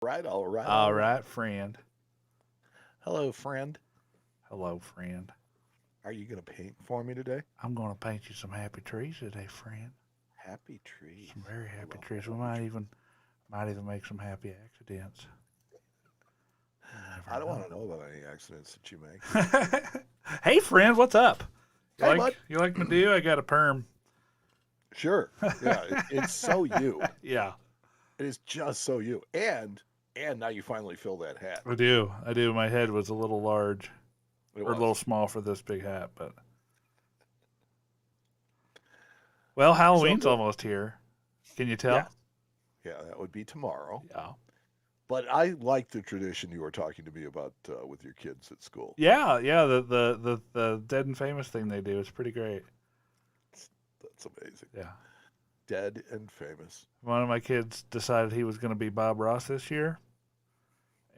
Right, all right, all All right. right, friend. Hello, friend. Hello, friend. Are you going to paint for me today? I'm going to paint you some happy trees today, friend. Happy trees. Some very I happy love trees. We happy trees. might even make some happy accidents. You I never don't want know. to know about any accidents that you make. Hey, friend, what's up? You Hey, like bud. you like my do? I got a perm. Sure. Yeah, it's so you. Yeah, It is just so you. And now you finally fill that hat. I do. I do. My head was a little large It or a little was. small for this big hat, but well, So Halloween's good. almost here. Can you tell? Yes. Yeah, that would be tomorrow. Yeah. But I like the tradition you were talking to me about with your kids at school. Yeah, yeah. The dead and famous thing they do is pretty great. That's amazing. Yeah. Dead and famous. One of my kids decided he was going to be Bob Ross this year,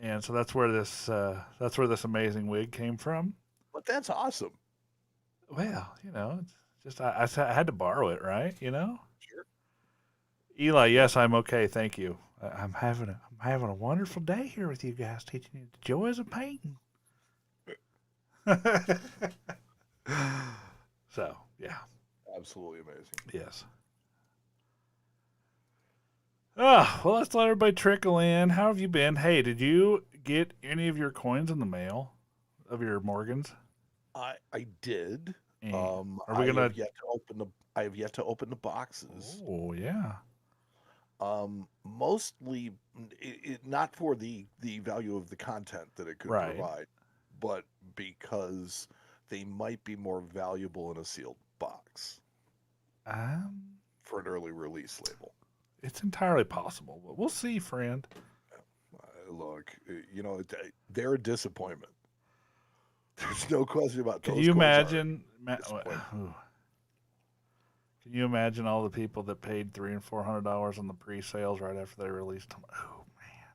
and so that's where this amazing wig came from. But that's awesome. Well, it's just I had to borrow it, right? Sure. Eli, Sure. yes, I'm okay, thank you. I'm having a wonderful day here with you guys, teaching you the joys of painting. So yeah, Absolutely amazing. yes. Ah, well, let's let everybody trickle in. How have you been? Hey, did you get any of your coins in the mail of your Morgans? I did. And are we I have gonna? yet to open the I have yet to open the boxes. Oh yeah, Mostly not for the value of the content that it could right. provide, but because they might be more valuable in a sealed box Um, for an early release label. it's entirely possible, but we'll see, friend. Look, they're a disappointment. There's no question about Can those you coins are imagine? a disappointment. Can you imagine all the people that paid $300 and $400 on the pre-sales right after they released them? Oh man,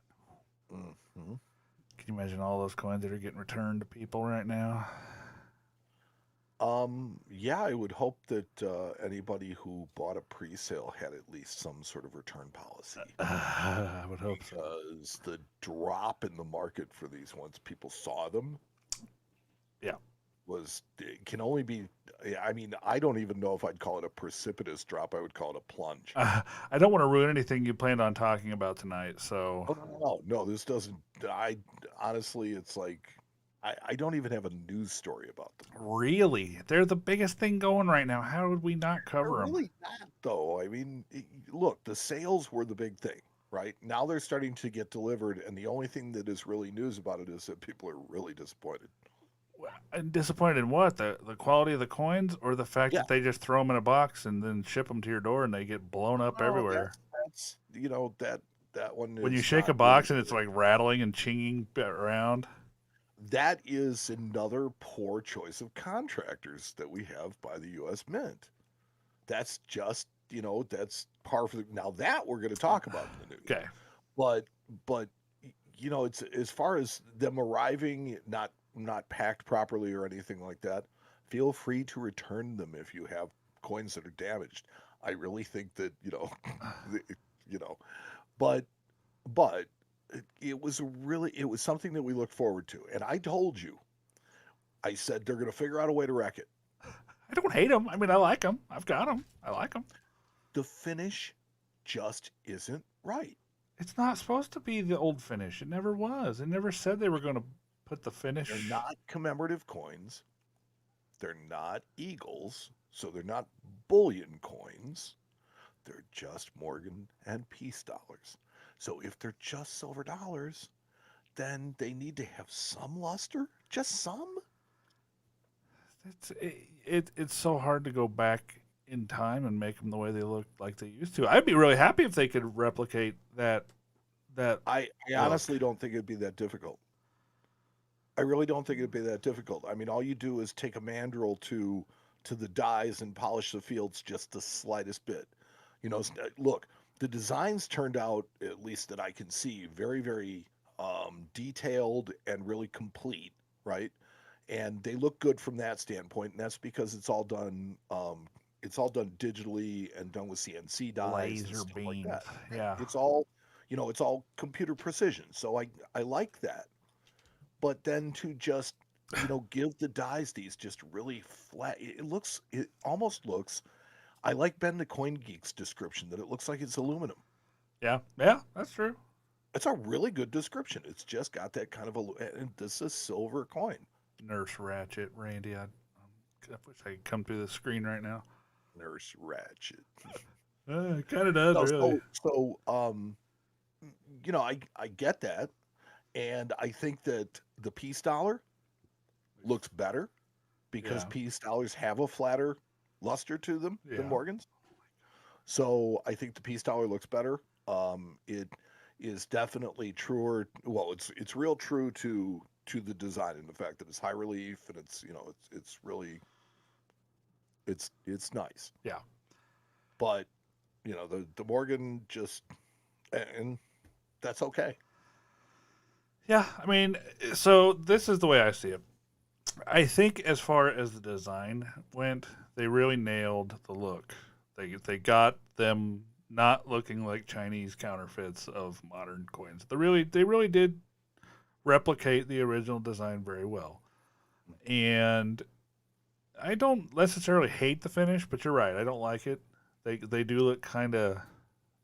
Hmm. can you imagine all those coins that are getting returned to people right now? Yeah, I would hope that anybody who bought a pre-sale had at least some sort of return policy I would hope so. because the drop in the market for these once people saw them Yeah. was it can only be I mean, I don't even know if I'd call it a precipitous drop. I would call it a plunge. I don't want to ruin anything you planned on talking about tonight, so Oh no, this doesn't I honestly it's like I don't even have a news story about them. really, they're the biggest thing going right now. How would we not They're cover them? really not, though. I mean, look, the sales were the big thing, right? Now they're starting to get delivered, and the only thing that is really news about it is that people are really disappointed. I'm disappointed in what the quality of the coins, or the fact Yeah, that they just throw them in a box and then ship them to your door and they get blown up no, everywhere. that's that one When you is shake a not really box and it's like rattling and chinging around. that is another poor choice of contractors that we have by the U.S. Mint. That's just that's par for the now that we're going to talk about in the news, Okay. but but it's as far as them arriving not packed properly or anything like that. Feel free to return them if you have coins that are damaged. I really think that the- you know, but but it was something that we looked forward to, and I told you, I said they're going to figure out a way to wreck it. I don't hate them. I mean, I like them. I've got them. I like them. The finish just isn't right. It's not supposed to be the old finish. It never was. It never said they were going to put the They're finish. not commemorative coins. They're not eagles, so they're not bullion coins. They're just Morgan and peace dollars. So if they're just silver dollars, then they need to have some luster, just some. It's so hard to go back in time and make them the way they look like they used to. I'd be really happy if they could replicate that I look. honestly don't think it'd be that difficult. I really don't think it'd be that difficult. I mean, all you do is take a mandrel to the dies and polish the fields just the slightest bit. Look, the designs turned out, at least that I can see, very, very detailed and really complete, right? And they look good from that standpoint, and that's because it's all done digitally and done with CNC dies and Laser stuff like beams. that. Yeah. It's all It's all computer precision. So I like that. But then to just, give the dies these just really flat, it almost looks, I like Ben the Coin Geek's description that it looks like it's aluminum. Yeah, yeah, that's true. It's a really good description. It's just got that kind of and this is a silver coin. Nurse Ratchet, Randy. I wish I could come through the screen right now. Nurse Ratchet. It kind of does, No, really. I get that, and I think that the peace dollar looks better because Yeah, peace dollars have a flatter luster to them than yeah. Morgans. So I think the peace dollar looks better. It is definitely truer. Well, it's real true to the design and the fact that it's high relief and it's really it's nice. Yeah. But the Morgan just, and that's okay. Yeah, I mean, so this is the way I see it. I think as far as the design went, they really nailed the look. They got them not looking like Chinese counterfeits of modern coins. They really did replicate the original design very well. And I don't necessarily hate the finish, but you're right. I don't like it. They do look kind of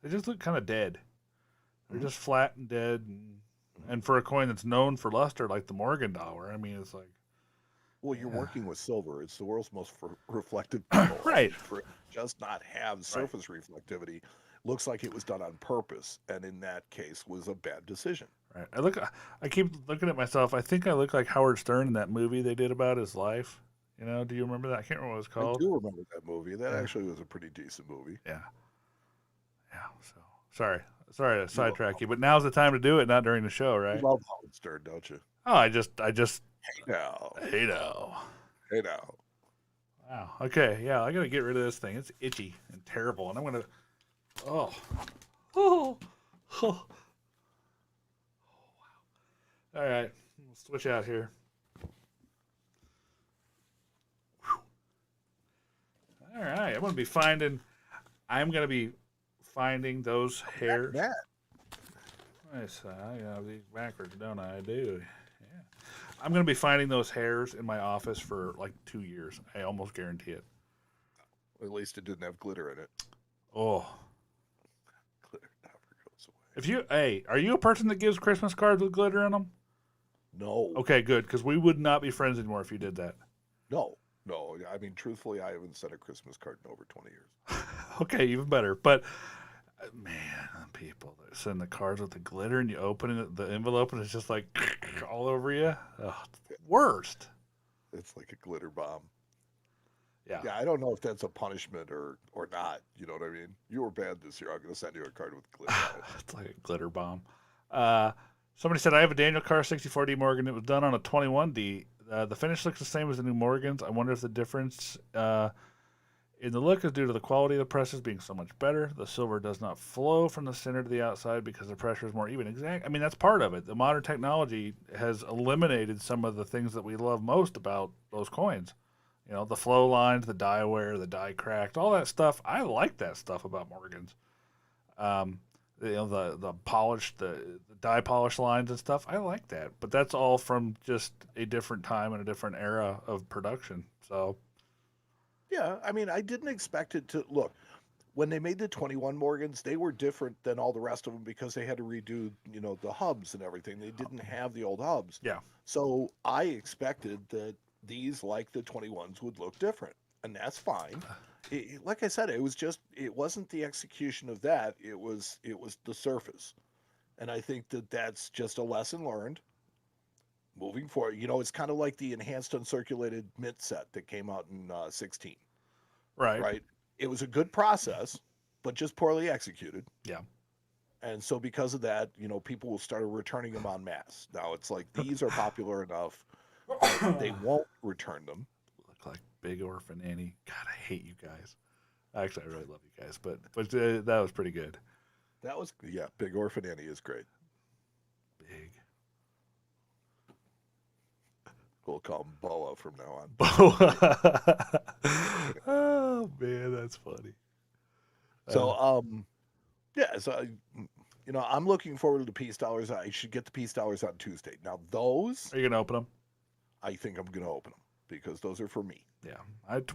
they just look kind of dead. They're Mhm. just flat and dead and for a coin that's known for luster like the Morgan dollar, I mean it's like Well, you're yeah. working with silver. It's the world's most reflective metal. I Right. mean, for it to just not have Right. surface reflectivity, looks like it was done on purpose, and in that case, was a bad decision. Right. I keep looking at myself. I think I look like Howard Stern in that movie they did about his life. Do you remember that? I can't remember what it was I called. do remember that movie. That Yeah. actually was a pretty decent movie. Yeah. Yeah. So sorry to You love, sidetrack you, but now's the time to do it, not during the show, you right? love Howard Stern, don't you? Oh, I just Hey now, hey no. hey now. Wow. Okay. Yeah, I gotta get rid of this thing. It's itchy and terrible, and I'm gonna. Oh. Oh. Oh. All right. We'll switch out here. All right. I'm gonna be finding those hairs. Matt, Nice. I have these backwards, don't I? I do. Yeah. I'm gonna be finding those hairs in my office for like 2 years. I almost guarantee it. at least it didn't have glitter in it. Oh. Glitter never goes away. Are you a person that gives Christmas cards with glitter in them? No, Okay, good, because we would not be friends anymore if you did that. no, no. I mean, truthfully, I haven't sent a Christmas card in over 20 years. Okay, even better. But man, people that send the cards with the glitter and you open it, the envelope and it's just like all over you. Ugh, it's the worst. It's like a glitter bomb. Yeah, Yeah, I don't know if that's a punishment or not. You know what I mean? You were bad this year. I'm going to send you a card with glitter on it. it's like a glitter bomb. Uh, Somebody said I have a Daniel Carr 64D Morgan. It was done on a 21D. The finish looks the same as the new Morgans. I wonder if the difference in the look is due to the quality of the presses being so much better. The silver does not flow from the center to the outside because the pressure is more even. Exact. I mean, that's part of it. The modern technology has eliminated some of the things that we love most about those coins. The flow lines, the die wear, the die cracked, all that stuff. I like that stuff about Morgans. Um, the polished, the die polish lines and stuff. I like that, but that's all from just a different time and a different era of production. So Yeah, I mean, I didn't expect it to look. When they made the 21 Morgans, they were different than all the rest of them because they had to redo, the hubs and everything. They didn't have the old hubs. yeah, So I expected that these, like the 21s, would look different, and that's fine. Like I said, it wasn't the execution of that. It was the surface, and I think that that's just a lesson learned moving forward. It's kind of like the enhanced uncirculated mint set that came out in 16, right, right? It was a good process, but just poorly executed. yeah. And so because of that, people will start returning them en masse. Now it's like these are popular enough that they won't return them. Look like Big Orphan Annie. God, I hate you guys. Actually, I really love you guys, but that was pretty good. That was, yeah, Big Orphan Annie is great. Big. We'll call him Boa from now on. Oh man, that's funny. So, yeah, so I'm looking forward to the peace dollars. I should get the peace dollars on Tuesday. Now those, Are you gonna open them? I think I'm going to open them because those are for me. Yeah,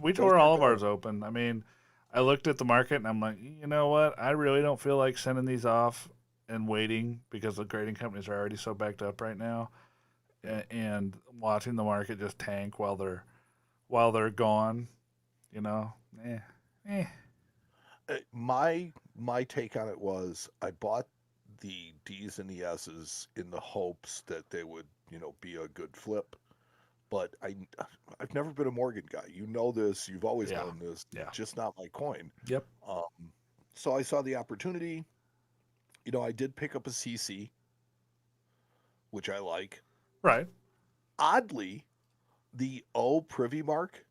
we Those tore are all of gonna, ours open. I mean, I looked at the market and I'm like, you know what? I really don't feel like sending these off and waiting because the grading companies are already so backed up right now, and watching the market just tank while they're gone. You know, eh, eh. my take on it was I bought the D's and the S's in the hopes that they would, be a good flip. But I've never been a Morgan guy. You know this. You've always Yeah, known this. yeah, Just not my coin. yep, Um, so I saw the opportunity. I did pick up a CC, which I like. right. Oddly, the O Privy Mark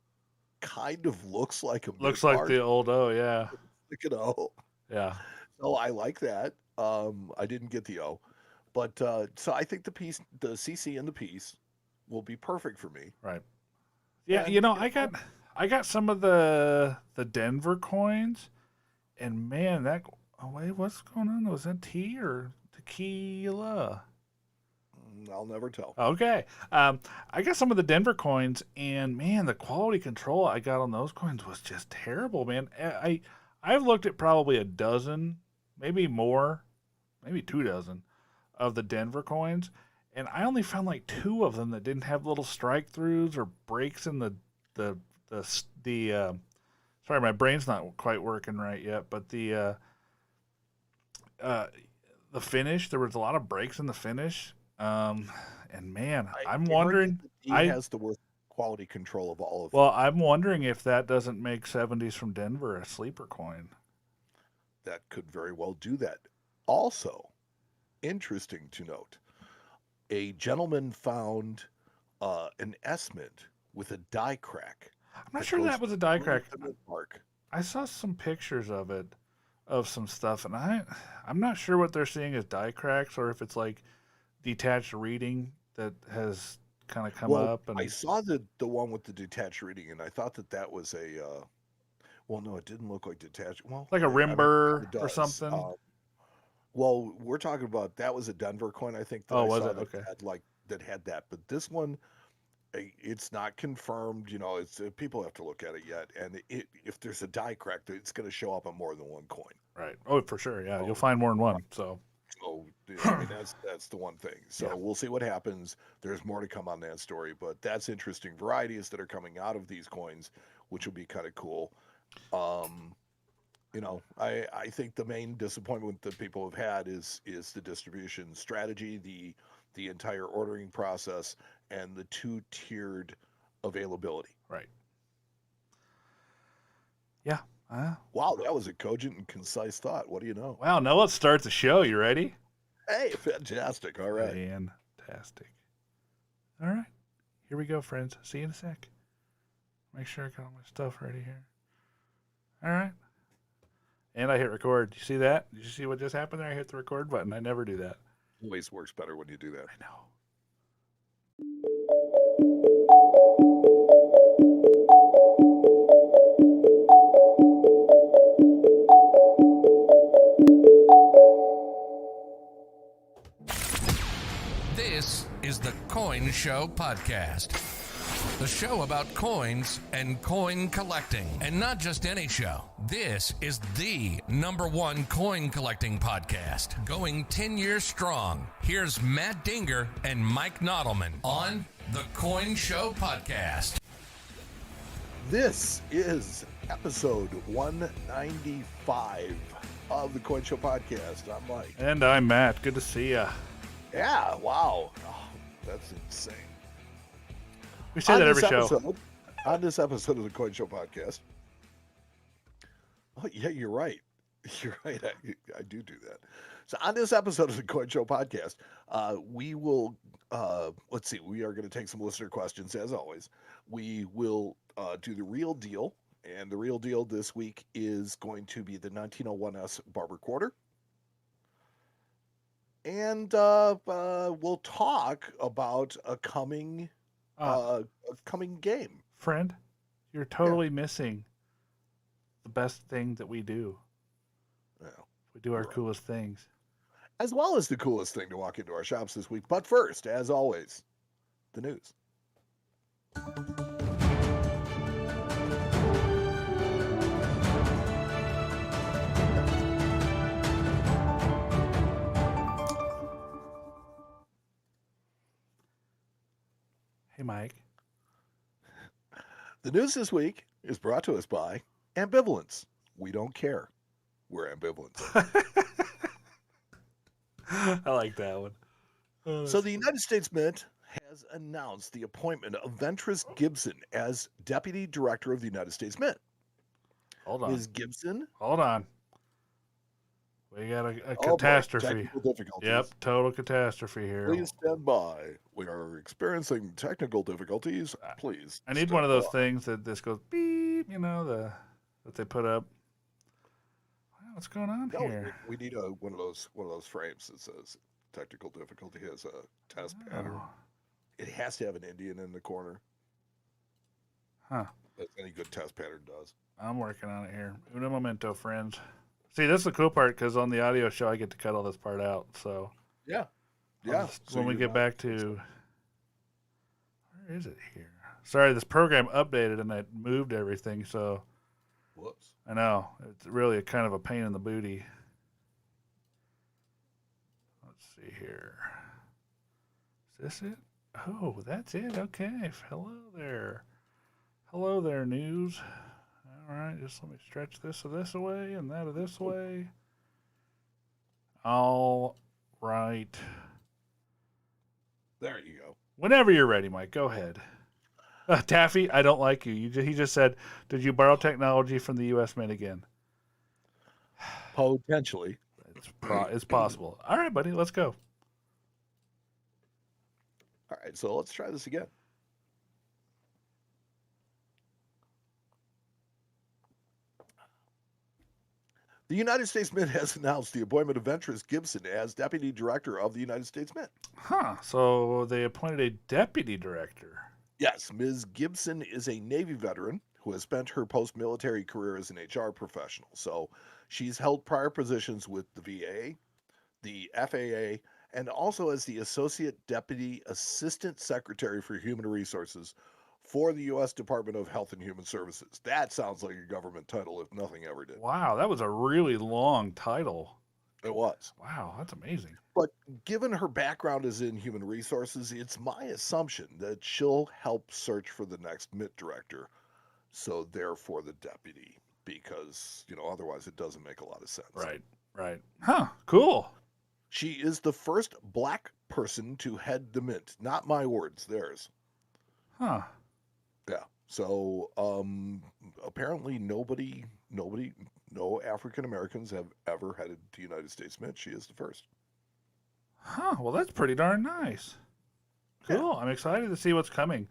kind of looks like a mid Looks like mark, the old yeah, like an O. yeah, So I like that. I didn't get the O, but so I think the CC and the piece, will be perfect for me. right. Yeah, And I got some of the Denver coins, and man, oh, wait, what's going on? Was that tea or tequila? I'll never tell. Okay. I got some of the Denver coins, and man, the quality control I got on those coins was just terrible, man. I've looked at probably a dozen, maybe more, maybe 2 dozen of the Denver coins, and I only found like two of them that didn't have little strike throughs or breaks in the the. Sorry, my brain's not quite working right yet, but uh, the finish, there was a lot of breaks in the finish. And man, I'm I heard that wondering. the D I has the worst quality control of all of them. Well, I'm wondering if that doesn't make 70s from Denver a sleeper coin. That could very well do that. Also, interesting to note, a gentleman found an S mint with a die crack I'm not that sure goes that was a die through crack. the mint mark. I saw some pictures of it, of some stuff, and I'm not sure what they're seeing as die cracks or if it's like detached reading that has kind of come Well, up I and saw the one with the detached reading, and I thought that was a. Well, no, it didn't look like detached. Well, like a rim I mean, it kind burr of or does. something. Well, we're talking about that was a Denver coin, I think that Oh, I was saw it? Okay. that had that, but this one, it's not confirmed. It's people have to look at it yet, and if there's a die crack, it's going to show up on more than one coin. Right. Oh, for sure. Yeah, you'll So, find more than right. one. So, So I mean, that's the one thing. yeah. So we'll see what happens. There's more to come on that story, but that's interesting varieties that are coming out of these coins, which will be kind of cool. Um, I think the main disappointment that people have had is the distribution strategy, the entire ordering process, and the two-tiered availability. Right. Yeah. Wow, that was a cogent and concise thought. What do you know? Wow. Now let's start the show. You ready? Hey, fantastic. All right. Fantastic. All right. Here we go, friends. See you in a sec. Make sure I got all my stuff ready here. All right. And I hit record. You see that? Did you see what just happened there? I hit the record button. I never do that. Always works better when you do that. I know. This is the Coin Show Podcast. The show about coins and coin collecting. And not just any show. This is the #1 coin collecting podcast. Going 10 years strong. Here's Matt Dinger and Mike Nodelman on the Coin Show Podcast. This is episode 195 of the Coin Show Podcast. I'm Mike. And I'm Matt. Good to see ya. Yeah, wow. Oh, that's insane. We say that every show. On this episode of the Coin Show Podcast. Oh, yeah, you're right. You're right. I do that. So on this episode of the Coin Show Podcast, we will, let's see, we are going to take some listener questions as always. We will do the real deal. And the real deal this week is going to be the 1901 S Barber Quarter. And we'll talk about a coming game. Friend, you're totally missing the best thing that we do. Yeah. We do our coolest things. as well as the coolest thing to walk into our shops this week. But first, as always, the news. Hey, Mike. The news this week is brought to us by ambivalence. We don't care. We're ambivalent. I like that one. Oh, So the United States Mint has announced the appointment of Ventress Gibson as Deputy Director of the United States Mint. hold on. Ms. Gibson. Hold on. We got a Oh boy, catastrophe. technical difficulties. Yep, total catastrophe here. Please stand by. We are experiencing technical difficulties. Please. I need one of those things that this goes beep, that they put up. What's going on here? We need one of those frames that says technical difficulty has a test pattern. Oh. It has to have an Indian in the corner. Huh. As any good test pattern does. I'm working on it here. Uno momento, friends. See, this is the cool part because on the audio show, I get to cut all this part out. So yeah. So when we get back to, where is it here? Sorry, this program updated and it moved everything. So, whoops. I know it's really a kind of a pain in the booty. Let's see here. Is this it? Oh, that's it. Okay. Hello there, news. All right, just let me stretch this away and that this way. All right. There you go. Whenever you're ready, Mike, go ahead. Taffy, I don't like you. He just said, did you borrow technology from the U.S. Mint again? Potentially. It's possible. All right, buddy, let's go. All right, so let's try this again. The United States Mint has announced the appointment of Ventress Gibson as Deputy Director of the United States Mint. Huh, so they appointed a deputy director. Yes, Ms. Gibson is a Navy veteran who has spent her post-military career as an HR professional. So she's held prior positions with the VA, the FAA, and also as the Associate Deputy Assistant Secretary for Human Resources for the U.S. Department of Health and Human Services. That sounds like a government title if nothing ever did. Wow, that was a really long title. It was. Wow, that's amazing. But given her background is in human resources, it's my assumption that she'll help search for the next MIT director. So therefore the deputy, because, otherwise it doesn't make a lot of sense. Right. Huh, cool. She is the first black person to head the Mint. Not my words, theirs. Huh. Yeah. So apparently no African Americans have ever headed the United States Mint. She is the first. Huh. Well, that's pretty darn nice. Cool. Yeah. I'm excited to see what's coming.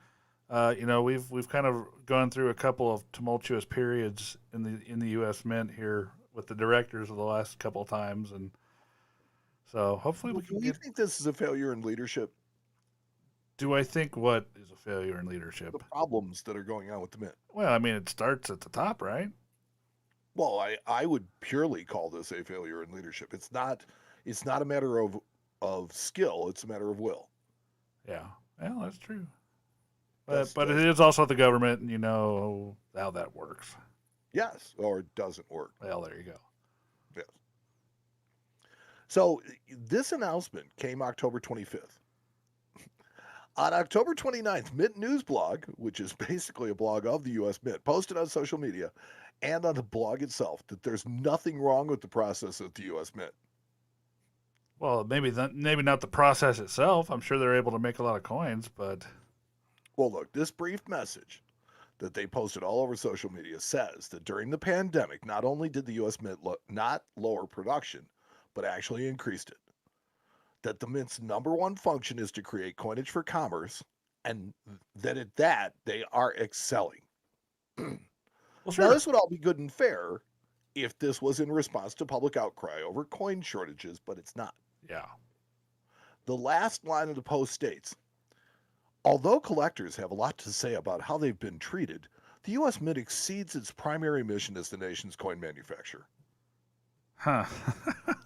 We've kind of gone through a couple of tumultuous periods in the U.S. Mint here with the directors of the last couple of times, and so hopefully we can. Do you think this is a failure in leadership? Do I think what is a failure in leadership? The problems that are going on with the Mint. Well, I mean, it starts at the top, right? Well, I would purely call this a failure in leadership. It's not a matter of skill. It's a matter of will. Yeah. Well, that's true. But it is also the government, and you know how that works. Yes, or it doesn't work. Well, there you go. Yes. So this announcement came October 25th. On October 29th, Mint News Blog, which is basically a blog of the U.S. Mint, posted on social media and on the blog itself that there's nothing wrong with the process at the U.S. Mint. Well, maybe not the process itself. I'm sure they're able to make a lot of coins, but... Well, look, this brief message that they posted all over social media says that during the pandemic, not only did the U.S. Mint not lower production, but actually increased it. That the Mint's number one function is to create coinage for commerce, and that at that, they are excelling. Well, sure. Now, this would all be good and fair if this was in response to public outcry over coin shortages, but it's not. Yeah. The last line of the post states, although collectors have a lot to say about how they've been treated, the U.S. Mint exceeds its primary mission as the nation's coin manufacturer. Huh.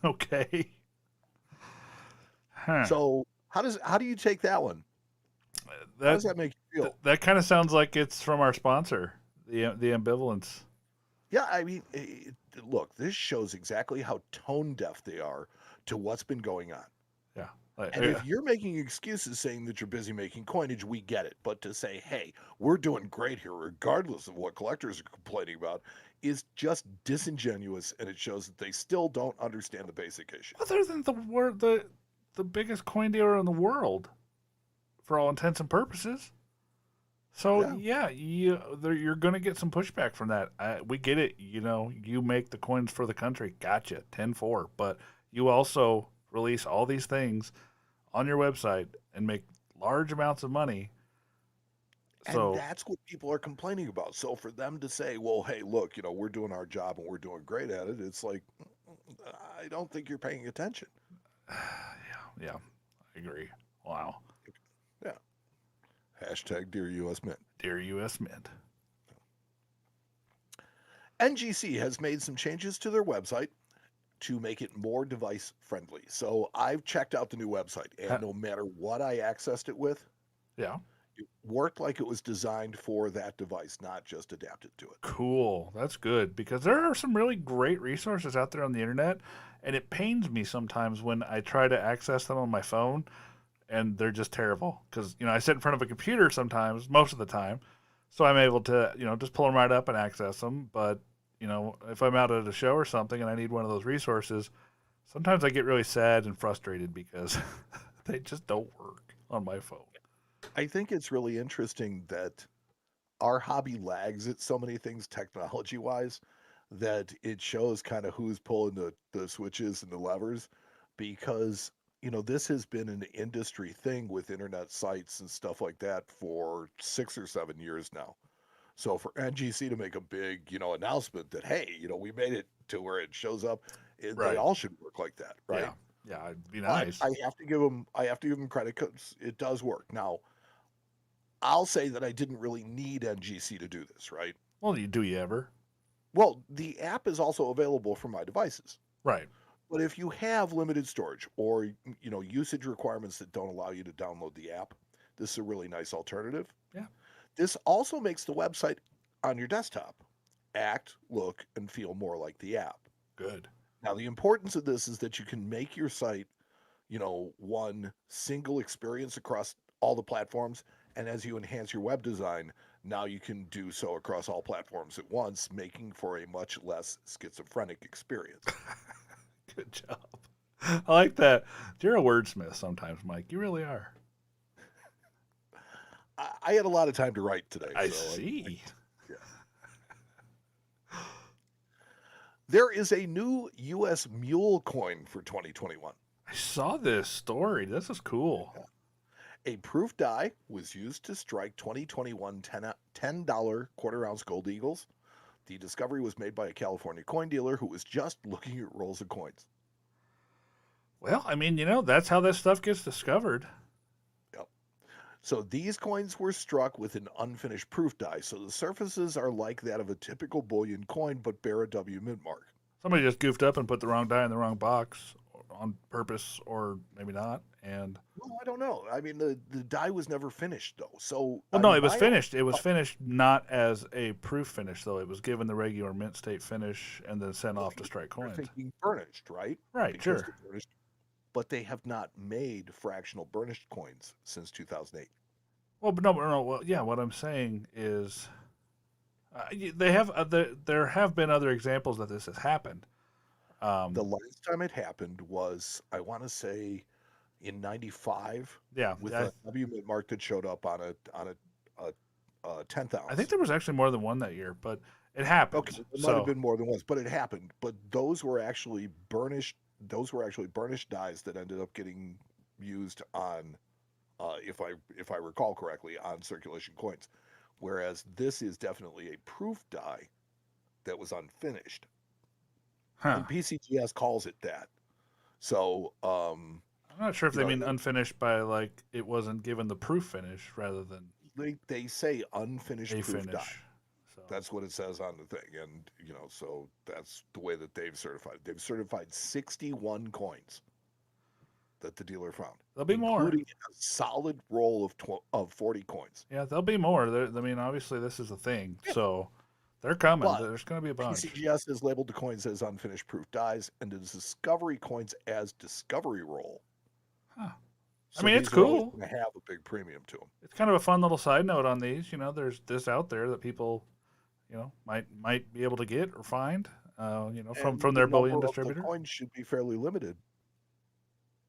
Okay. Huh. So how do you take that one? How That does that make you feel? that kind of sounds like it's from our sponsor, the ambivalence. Yeah, I mean, look, this shows exactly how tone deaf they are to what's been going on. Yeah. Like, And if you're making excuses saying that you're busy making coinage, we get it. But to say, hey, we're doing great here, regardless of what collectors are complaining about, is just disingenuous, and it shows that they still don't understand the basic issue. other than the biggest coin dealer in the world, for all intents and purposes. So Yeah. yeah, you're going to get some pushback from that. We get it. You know, you make the coins for the country. Gotcha. 10-4. But you also release all these things on your website and make large amounts of money. And So that's what people are complaining about. So for them to say, well, hey, look, we're doing our job and we're doing great at it, it's like, I don't think you're paying attention. yeah, I agree. Wow. Yeah. Hashtag Dear US Mint. Dear U.S. Mint. NGC has made some changes to their website to make it more device friendly. So I've checked out the new website, and no matter what I accessed it with, Yeah. it worked like it was designed for that device, not just adapted to it. Cool. That's good because there are some really great resources out there on the internet, and it pains me sometimes when I try to access them on my phone and they're just terrible because I sit in front of a computer sometimes, most of the time, so I'm able to just pull them right up and access them. But if I'm out at a show or something and I need one of those resources, sometimes I get really sad and frustrated because they just don't work on my phone. I think it's really interesting that our hobby lags at so many things technology wise that it shows kind of who's pulling the switches and the levers because this has been an industry thing with internet sites and stuff like that for 6 or 7 years now. So for NGC to make a big announcement that hey, we made it to where it shows up, they Right. all should work like that, right? Yeah. Yeah. It'd be But nice. I have to give them credit because it does work. Now I'll say that I didn't really need NGC to do this, right? Well, do you ever? Well, the app is also available for my devices. Right. But if you have limited storage or usage requirements that don't allow you to download the app, this is a really nice alternative. Yeah. This also makes the website on your desktop act, look, and feel more like the app. Good. Now, the importance of this is that you can make your site, one single experience across all the platforms. And as you enhance your web design, now you can do so across all platforms at once, making for a much less schizophrenic experience. Good job. I like that. You're a wordsmith sometimes, Mike. You really are. I had a lot of time to write today. I so see. yeah. There is a new U.S. mule coin for 2021. I saw this story. This is cool. A proof die was used to strike 2021 $10 quarter-ounce gold eagles. The discovery was made by a California coin dealer who was just looking at rolls of coins. Well, I mean, that's how this stuff gets discovered. Yep. So these coins were struck with an unfinished proof die, so the surfaces are like that of a typical bullion coin, but bear a W mint mark. Somebody just goofed up and put the wrong die in the wrong box on purpose, or maybe not. And Well, I don't know. I mean, the die was never finished, though. So well, I no, mean, it was finished. It was finished not as a proof finish, though. It was given the regular mint state finish and then sent off to strike You're coins. thinking burnished, right? Right, Because sure. they're burnished, but they have not made fractional burnished coins since 2008. Well, but no. Well, yeah. What I'm saying is, they have there have been other examples that this has happened. The last time it happened was, I want to say, in '95, Yeah, with a W mint mark that showed up on a 10th ounce. I think there was actually more than one that year, but it happened. Okay, there might have been more than once, but it happened. But those were actually burnished. Those were actually burnished dies that ended up getting used on, if I recall correctly, on circulation coins. Whereas this is definitely a proof die that was unfinished, and PCGS calls it that. So I'm not sure if they mean unfinished by like it wasn't given the proof finish rather than they say unfinished a proof finish. die. So That's what it says on the thing, and so that's the way that they've certified. They've certified 61 coins. that the dealer found. There'll be more. Including a solid roll of 40 coins. Yeah, there'll be more. I mean, obviously this is a thing, Yeah. so they're coming. But There's going to be a bunch. PCGS has labeled the coins as unfinished proof dies and the discovery coins as discovery roll. Huh. So I mean, it's these are always cool. going to have a big premium to them. It's kind of a fun little side note on these. You know, there's this out there that people, you know, might be able to get or find. You know, from And their the bullion number of distributor. the coins should be fairly limited.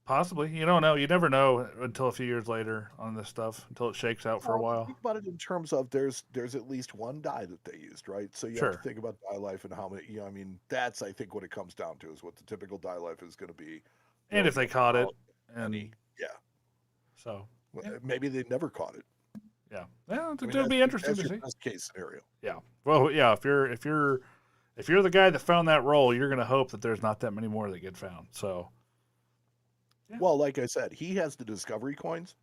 Possibly. You don't know. You never know until a few years later on this stuff, until it shakes out for a Well, while. think about it in terms of there's at least one die that they used, right? So you have Sure. to think about die life and how many. You know, I mean, that's I think what it comes down to is what the typical die life is going to be. And if they caught it, and yeah, so yeah. Maybe they never caught it. Yeah, well, I mean, it'll be interesting that's to your see. best case scenario. Yeah. Well, yeah. If you're the guy that found that roll, you're going to hope that there's not that many more that get found. So. Yeah. Well, like I said, he has the discovery coins,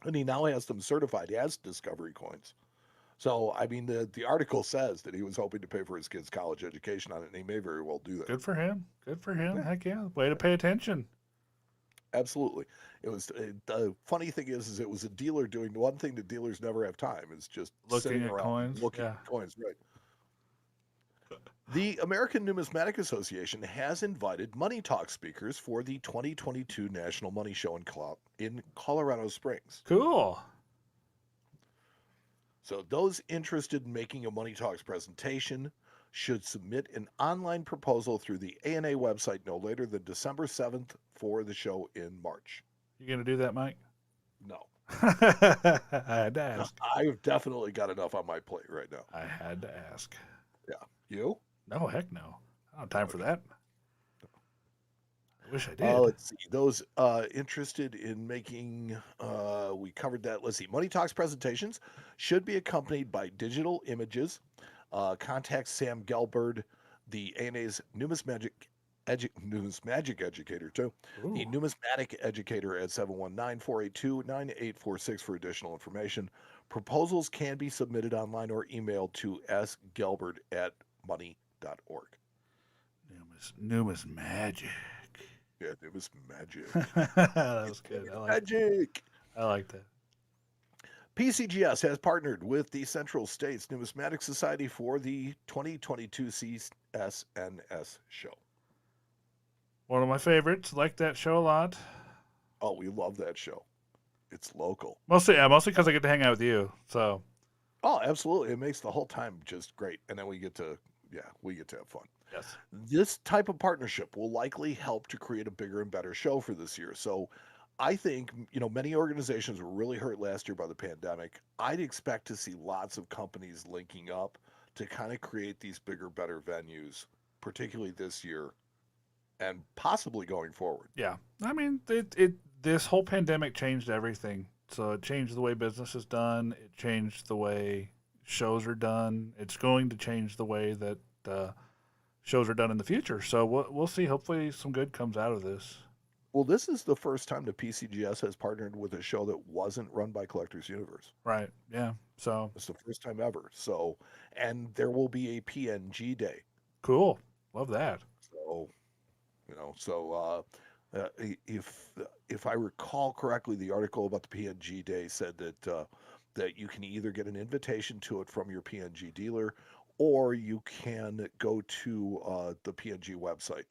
and he now has them certified as discovery coins. So, I mean, the article says that he was hoping to pay for his kid's college education on it, and he may very well do that. Good for him. Good for him. Yeah. Heck yeah. Way to pay attention. Absolutely. It was the funny thing is it was a dealer doing one thing that dealers never have time is just Looking sitting at around coins, looking yeah. at coins, right? The American Numismatic Association has invited Money Talk speakers for the 2022 National Money Show in Colorado Springs. Cool. So those interested in making a Money Talks presentation should submit an online proposal through the ANA website no later than December 7th for the show in March. You going to do that, Mike? No. I had to ask. I've definitely got enough on my plate right now. I had to ask. Yeah. You? No, heck no. I don't have time for that. I wish I did. Let's see. Those interested in making, we covered that. Let's see. Money Talks presentations should be accompanied by digital images. Contact Sam Gelberd, the ANA's numismatic educator, too. Ooh. The numismatic educator at 719-482-9846 for additional information. Proposals can be submitted online or emailed to sgelberd@money.org. Numismagic. Yeah, it was magic. That was good. Magic. I like that. PCGS has partnered with the Central States Numismatic Society for the 2022 CSNS show. One of my favorites. Like that show a lot. Oh, we love that show. It's local. Mostly because I get to hang out with you. So. Oh, absolutely. It makes the whole time just great. And then we get to have fun. Yes. This type of partnership will likely help to create a bigger and better show for this year. So I think, many organizations were really hurt last year by the pandemic. I'd expect to see lots of companies linking up to kind of create these bigger, better venues, particularly this year and possibly going forward. Yeah. I mean, this whole pandemic changed everything. So it changed the way business is done. It changed the way shows are done. It's going to change the way that shows are done in the future. So we'll see. Hopefully some good comes out of this. Well, this is the first time the PCGS has partnered with a show that wasn't run by Collectors Universe. Right. Yeah. So it's the first time ever. So, and there will be a PNG day. Cool. Love that. So, if I recall correctly, the article about the PNG day said that you can either get an invitation to it from your PNG dealer, or you can go to the PNG website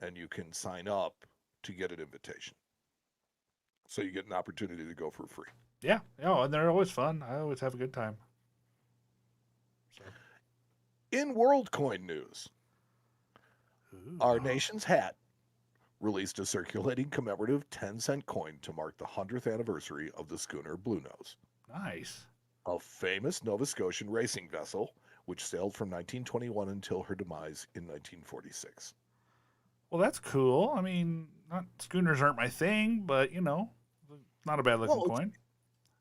and you can sign up to get an invitation. So you get an opportunity to go for free. Yeah. Oh, and they're always fun. I always have a good time. So. In WorldCoin news, our nation's hat released a circulating commemorative 10-cent coin to mark the 100th anniversary of the schooner Blue Nose. Nice. A famous Nova Scotian racing vessel, which sailed from 1921 until her demise in 1946. Well, that's cool. I mean, schooners aren't my thing, but not a bad looking coin.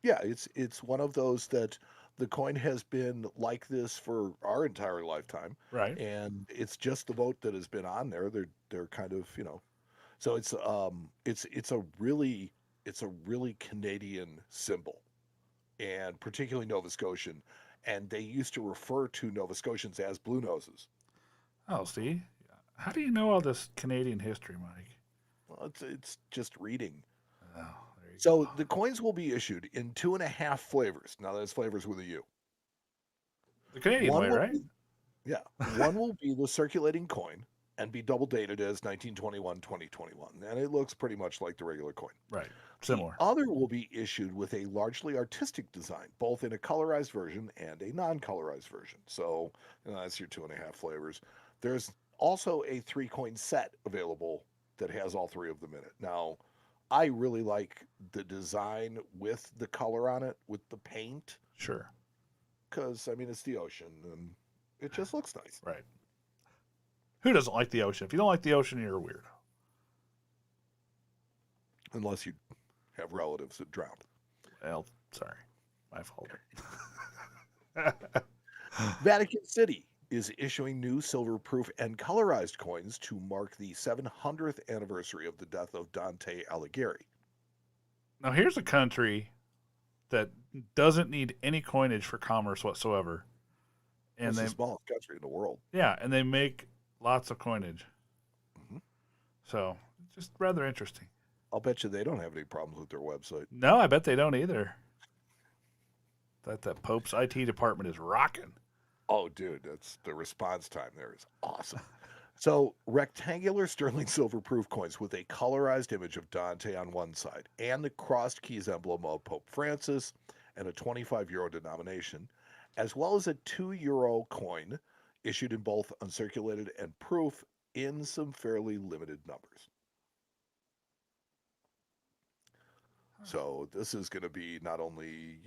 Yeah, it's one of those that the coin has been like this for our entire lifetime, right? And it's just the boat that has been on there. They're kind of so it's a really Canadian symbol, and particularly Nova Scotian, and they used to refer to Nova Scotians as Blue Noses. Oh, see. How do you know all this Canadian history, Mike? Well, it's just reading. Oh, there you So go. the coins will be issued in 2.5 flavors. Now that's flavors with a U. The Canadian One way, will right? be, yeah, one will be the circulating coin and be double dated as 1921, 2021, and it looks pretty much like the regular coin. Right. The Similar. other will be issued with a largely artistic design, both in a colorized version and a non-colorized version. So that's your 2.5 flavors. There's also a 3 coin set available that has all 3 of them in it. Now, I really like the design with the color on it, with the paint, Sure. because I mean it's the ocean and it just looks nice. Right. Who doesn't like the ocean? If you don't like the ocean, you're weird. Unless you have relatives that drowned. Well, sorry. My fault. Vatican City is issuing new silver proof and colorized coins to mark the 700th anniversary of the death of Dante Alighieri. Now, here's a country that doesn't need any coinage for commerce whatsoever. And It's they, the smallest country in the world. yeah, and they make lots of coinage. Mhm. So, it's just rather interesting. I'll bet you they don't have any problems with their website. No, I bet they don't either. That Pope's IT department is rocking. Oh, dude, that's the response time there is awesome. So, rectangular sterling silver proof coins with a colorized image of Dante on one side and the crossed keys emblem of Pope Francis and a 25 euro denomination, as well as a 2 euro coin issued in both uncirculated and proof in some fairly limited numbers. So this is going to be not only,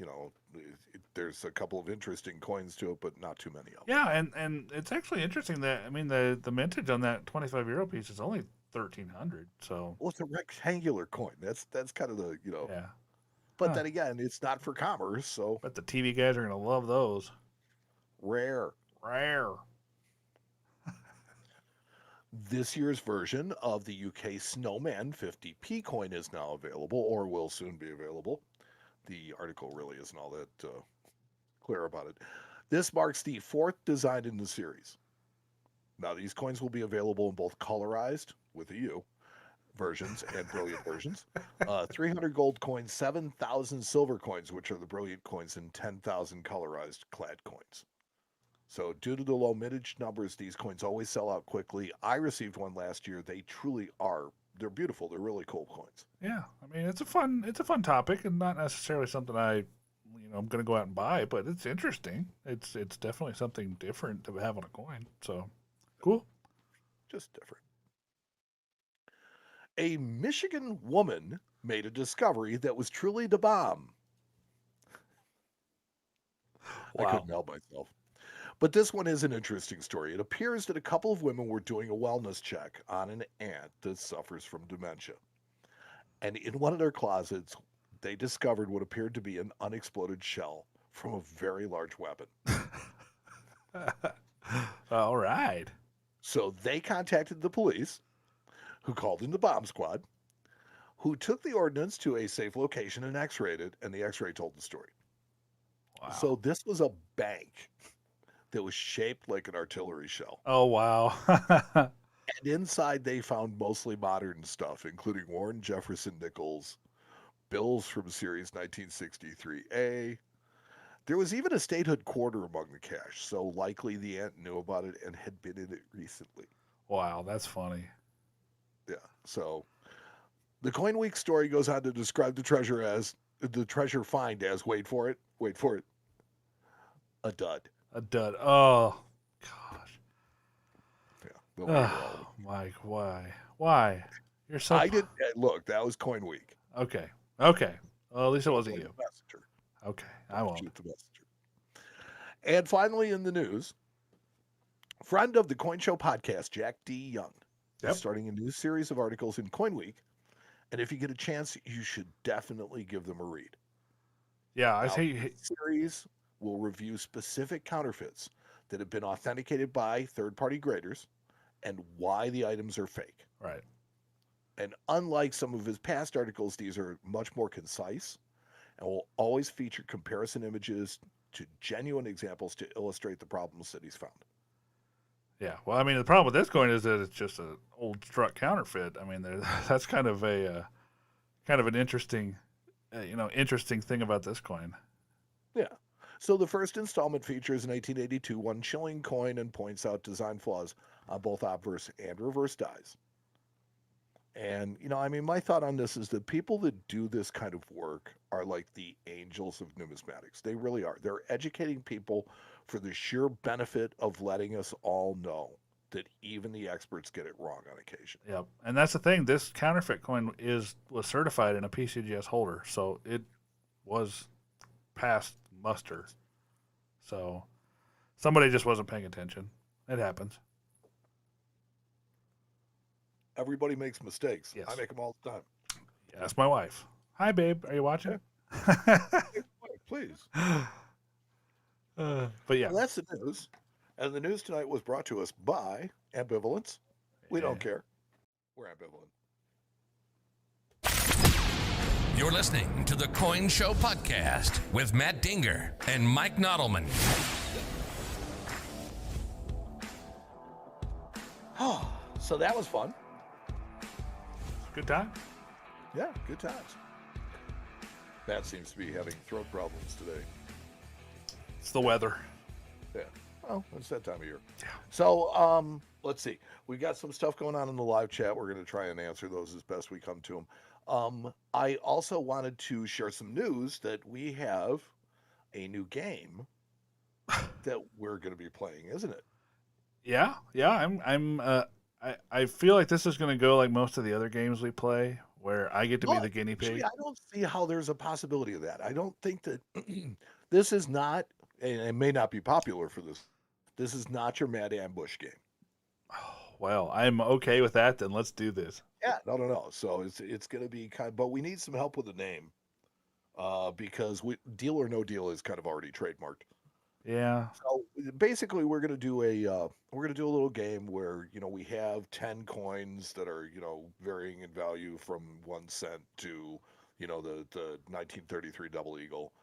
there's a couple of interesting coins to it, but not too many of them. Yeah, and it's actually interesting that, I mean, the mintage on that 25 euro piece is only 1,300. So, Well, it's a rectangular coin. That's kind of the, yeah. but Huh. then again, it's not for commerce, so Bet the TV guys are going to love those. rare. Rare. This year's version of the UK Snowman 50p coin is now available or will soon be available. The article really isn't all that clear about it. This marks the 4th design in the series. Now, these coins will be available in both colorized, with a U, versions and brilliant versions. 300 gold coins, 7,000 silver coins, which are the brilliant coins, and 10,000 colorized clad coins. So, due to the low mintage numbers, these coins always sell out quickly. I received one last year. They truly are. They're beautiful. They're really cool coins. Yeah, I mean, it's a fun topic, and not necessarily something I'm going to go out and buy, but it's interesting. It's definitely something different to have on a coin. So, cool. Just different. A Michigan woman made a discovery that was truly the bomb. I Wow. couldn't help myself. But this one is an interesting story. It appears that a couple of women were doing a wellness check on an aunt that suffers from dementia. And in one of their closets, they discovered what appeared to be an unexploded shell from a very large weapon. All right. So they contacted the police, who called in the bomb squad, who took the ordnance to a safe location and x-rayed it, and the x-ray told the story. Wow. So this was a bank that was shaped like an artillery shell. Oh, wow. And inside they found mostly modern stuff, including Warren Jefferson nickels, bills from Series 1963A. There was even a statehood quarter among the cash, so likely the aunt knew about it and had been in it recently. Wow, that's funny. Yeah, so the Coin Week story goes on to describe the treasure find as, wait for it, a dud. A dud. Oh, gosh. Yeah, but we were all. Oh, Mike, why? Why? You're so. I did look. That was Coin Week. Okay. Okay. Well, at least it wasn't Blame you. the messenger. Okay. I won't. Shoot the messenger. And finally, in the news, friend of the Coin Show podcast, Jack D. Young, Yep. is starting a new series of articles in Coin Week. And if you get a chance, you should definitely give them a read. Yeah, I Now, say. this series will review specific counterfeits that have been authenticated by third-party graders and why the items are fake. Right. And unlike some of his past articles, these are much more concise and will always feature comparison images to genuine examples to illustrate the problems that he's found. Yeah. Well, I mean, the problem with this coin is that it's just an old struck counterfeit. I mean, that's kind of an interesting, interesting thing about this coin. Yeah. So the first installment features an 1882 one shilling coin and points out design flaws on both obverse and reverse dies. And, I mean, my thought on this is that people that do this kind of work are like the angels of numismatics. They really are. They're educating people for the sheer benefit of letting us all know that even the experts get it wrong on occasion. Yep. And that's the thing. This counterfeit coin was certified in a PCGS holder, so it was passed muster. So somebody just wasn't paying attention. It happens. Everybody makes mistakes. Yes. I make them all the time. Yeah, that's my wife. Hi, babe. Are you watching? Please. But yeah. Well, that's the news. And the news tonight was brought to us by Ambivalence. We don't care. We're ambivalent. You're listening to the Coin Show Podcast with Matt Dinger and Mike Nodelman. So that was fun. Good time. Yeah, good times. Matt seems to be having throat problems today. It's the weather. Yeah. Well, it's that time of year. Yeah. So, let's see. We got some stuff going on in the live chat. We're going to try and answer those as best we come to them. I also wanted to share some news that we have a new game that we're going to be playing, isn't it? Yeah. I feel like this is going to go like most of the other games we play, where I get to be the guinea pig. Actually, I don't see how there's a possibility of that. I don't think that this is not, and it may not be popular for this. This is not your Mad Ambush game. Oh, well, I'm okay with that. Then let's do this. Yeah, no. So it's going to be but we need some help with the name, because Deal or No Deal is kind of already trademarked. Yeah. So basically, we're going to do a little game where we have 10 coins that are varying in value from 1 cent to the 1933 Double Eagle,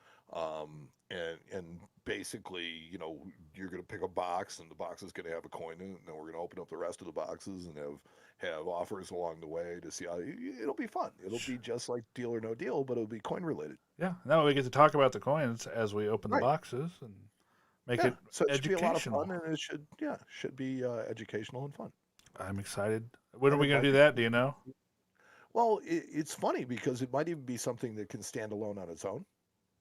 and basically you're going to pick a box, and the box is going to have a coin in it, and then we're going to open up the rest of the boxes and have offers along the way to see how it'll be fun. It'll be just like Deal or No Deal, but it'll be coin related. Yeah. That way we get to talk about the coins as we open the boxes and make it so it educational. should be a lot of fun, and it should be educational and fun. I'm excited. When are we going to do that? Do you know? Well, it's funny because it might even be something that can stand alone on its own.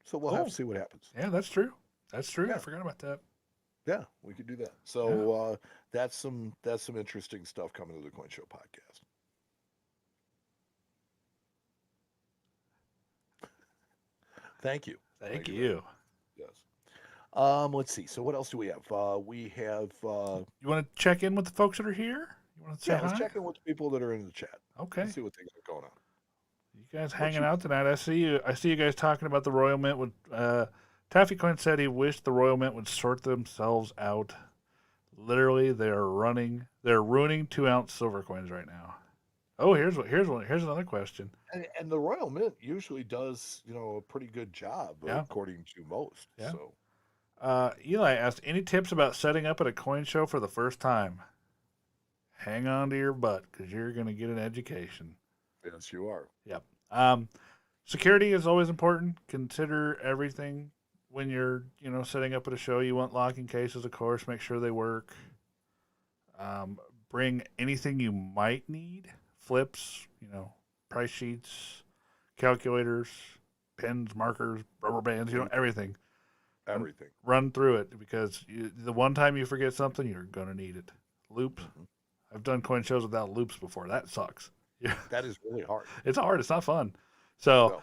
So we'll have to see what happens. Yeah, that's true. That's true. Yeah. I forgot about that. Yeah, we could do that. So that's some interesting stuff coming to the Coin Show podcast. Thank you. Thank you. Yes. Let's see. So what else do we have? We have. You want to check in with the folks that are here? You want to say let's hi? check in with the people that are in the chat. Okay. Let's see what they got going on. You guys hanging out tonight? I see you. I see you guys talking about the Royal Mint. Taffy Coin said he wished the Royal Mint would sort themselves out. Literally, they're ruining 2-ounce silver coins right now. Oh, here's another question. And the Royal Mint usually does a pretty good job, according to most. Yeah. So. Eli asked, any tips about setting up at a coin show for the first time? Hang on to your butt, because you're going to get an education. Yes, you are. Yep. Security is always important. Consider everything when you're, setting up at a show. You want locking cases, of course. Make sure they work. Bring anything you might need. Flips, price sheets, calculators, pens, markers, rubber bands, everything. Everything. Run through it, because the one time you forget something, you're going to need it. Loops. Mm-hmm. I've done coin shows without loops before. That sucks. Yeah. That is really hard. It's hard. It's not fun. So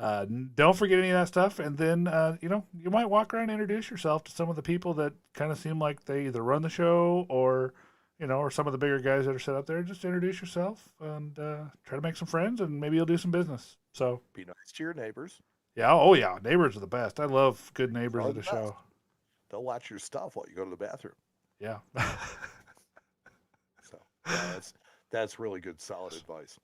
don't forget any of that stuff. And then, you might walk around and introduce yourself to some of the people that kind of seem like they either run the show or, or some of the bigger guys that are set up there. Just introduce yourself and try to make some friends, and maybe you'll do some business. So be nice to your neighbors. Yeah. Oh, yeah. Neighbors are the best. I love good neighbors at a show. They'll watch your stuff while you go to the bathroom. Yeah. So yeah, that's really good, solid advice.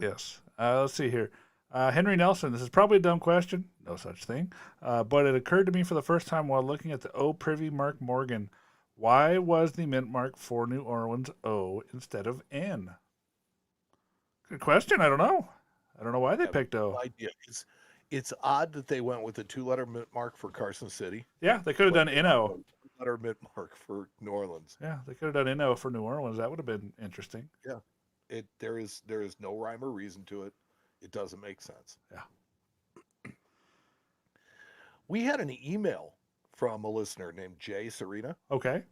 Yes. Let's see here. Henry Nelson, this is probably a dumb question. No such thing. But it occurred to me for the first time while looking at the O Privy Mark Morgan. Why was the mint mark for New Orleans O instead of N? Good question. I don't know. I don't know why they I have picked no O. idea. It's odd that they went with a 2-letter mint mark for Carson City, Yeah, they could have but done they went NO. with a 1-letter mint mark for New Orleans. Yeah, they could have done NO for New Orleans. That would have been interesting. Yeah, there is no rhyme or reason to it. It doesn't make sense. Yeah. We had an email from a listener named Jay Serena, Okay.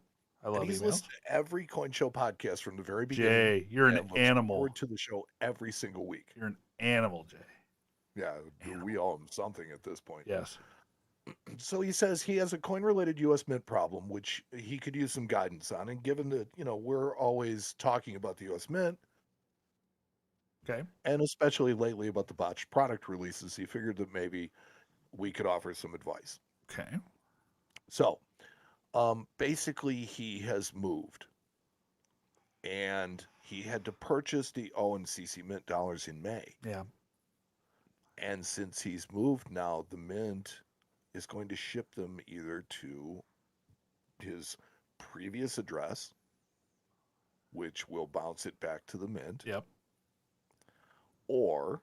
I and love he's emails. listened to every Coin Show podcast from the very beginning Jay, you're an and looks animal. forward to the show every single week. You're an animal, Jay. Yeah, we owe him something at this point. Yes. So he says he has a coin-related U.S. Mint problem, which he could use some guidance on. And given that, we're always talking about the U.S. Mint, Okay. and especially lately about the botched product releases, he figured that maybe we could offer some advice. Okay. So, basically, he has moved, and he had to purchase the O and CC Mint dollars in May. Yeah. And since he's moved now, the Mint is going to ship them either to his previous address, which will bounce it back to the Mint, Yep. or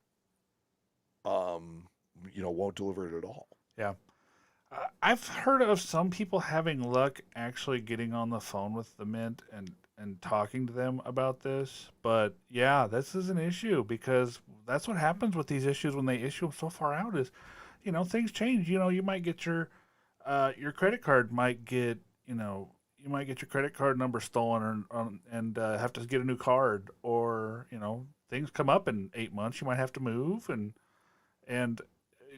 won't deliver it at all. Yeah. I've heard of some people having luck actually getting on the phone with the Mint and talking to them about this. But yeah, this is an issue because that's what happens with these issues when they issue them so far out is, things change. You might get your credit card might get, you might get your credit card number stolen and have to get a new card, or, things come up in 8 months. You might have to move, and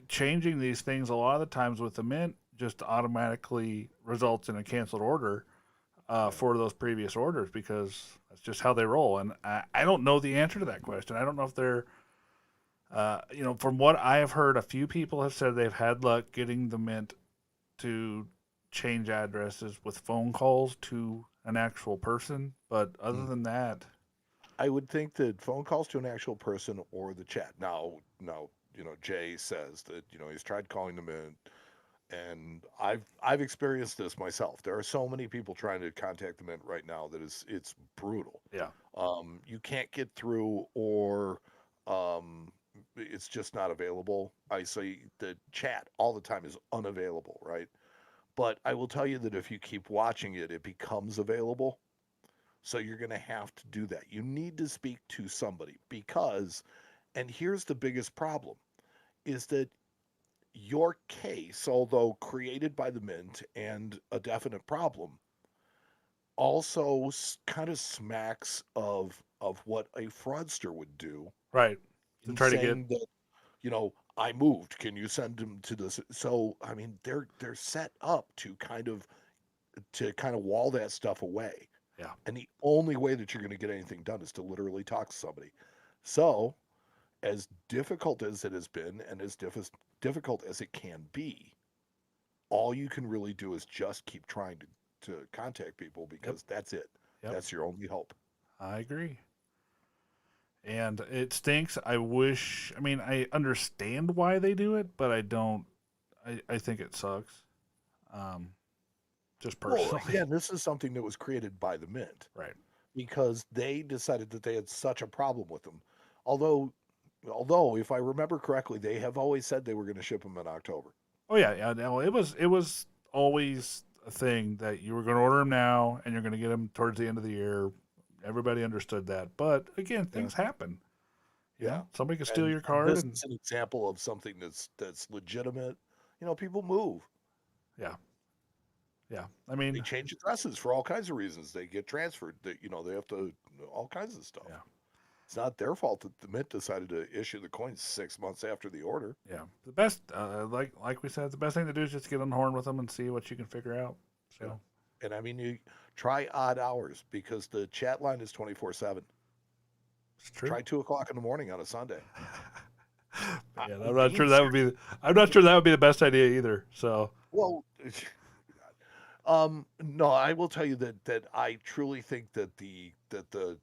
changing these things a lot of the times with the Mint just automatically results in a canceled order for those previous orders, because that's just how they roll. And I don't know the answer to that question. I don't know if they're, from what I have heard, a few people have said they've had luck getting the Mint to change addresses with phone calls to an actual person. But other than that, I would think that phone calls to an actual person or the chat. Now, Jay says that, he's tried calling them in, and I've experienced this myself. There are so many people trying to contact the Mint right now that it's brutal. yeah, You can't get through, or it's just not available. I say the chat all the time is unavailable, right? But I will tell you that if you keep watching it, it becomes available. So you're going to have to do that. You need to speak to somebody because, and here's the biggest problem, is that your case, although created by the Mint and a definite problem, also kind of smacks of what a fraudster would do right. To in try to get, saying that, I moved. Can you send them to this? So I mean, they're set up to kind of wall that stuff away. yeah, And the only way that you're going to get anything done is to literally talk to somebody. So, as difficult as it has been, and as difficult as it can be, all you can really do is just keep trying to contact people, because that's it. Yep. That's your only hope. I agree. And it stinks. I understand why they do it, but I don't. I think it sucks. Just personally. Well, again, this is something that was created by the Mint, Right. because they decided that they had such a problem with them. Although, if I remember correctly, they have always said they were going to ship them in October. Oh yeah, yeah. No, it was always a thing that you were going to order them now, and you're going to get them towards the end of the year. Everybody understood that, but again, things happen. Yeah. Somebody can steal And your card, this and is an example of something that's legitimate. People move. yeah, yeah. I They mean, change addresses for all kinds of reasons. They get transferred. They have to, all kinds of stuff. Yeah. It's not their fault that the Mint decided to issue the coins 6 months after the order. yeah. The best, like we said, the best thing to do is just get on the horn with them and see what you can figure out. So. Yeah. And I mean, you try odd hours, because the chat line is 24/7. It's true. Try 2:00 in the morning on a Sunday. Yeah, I'm not sure that would be. I'm not sure that would be the best idea either. So. Well, no, I will tell you that I truly think that the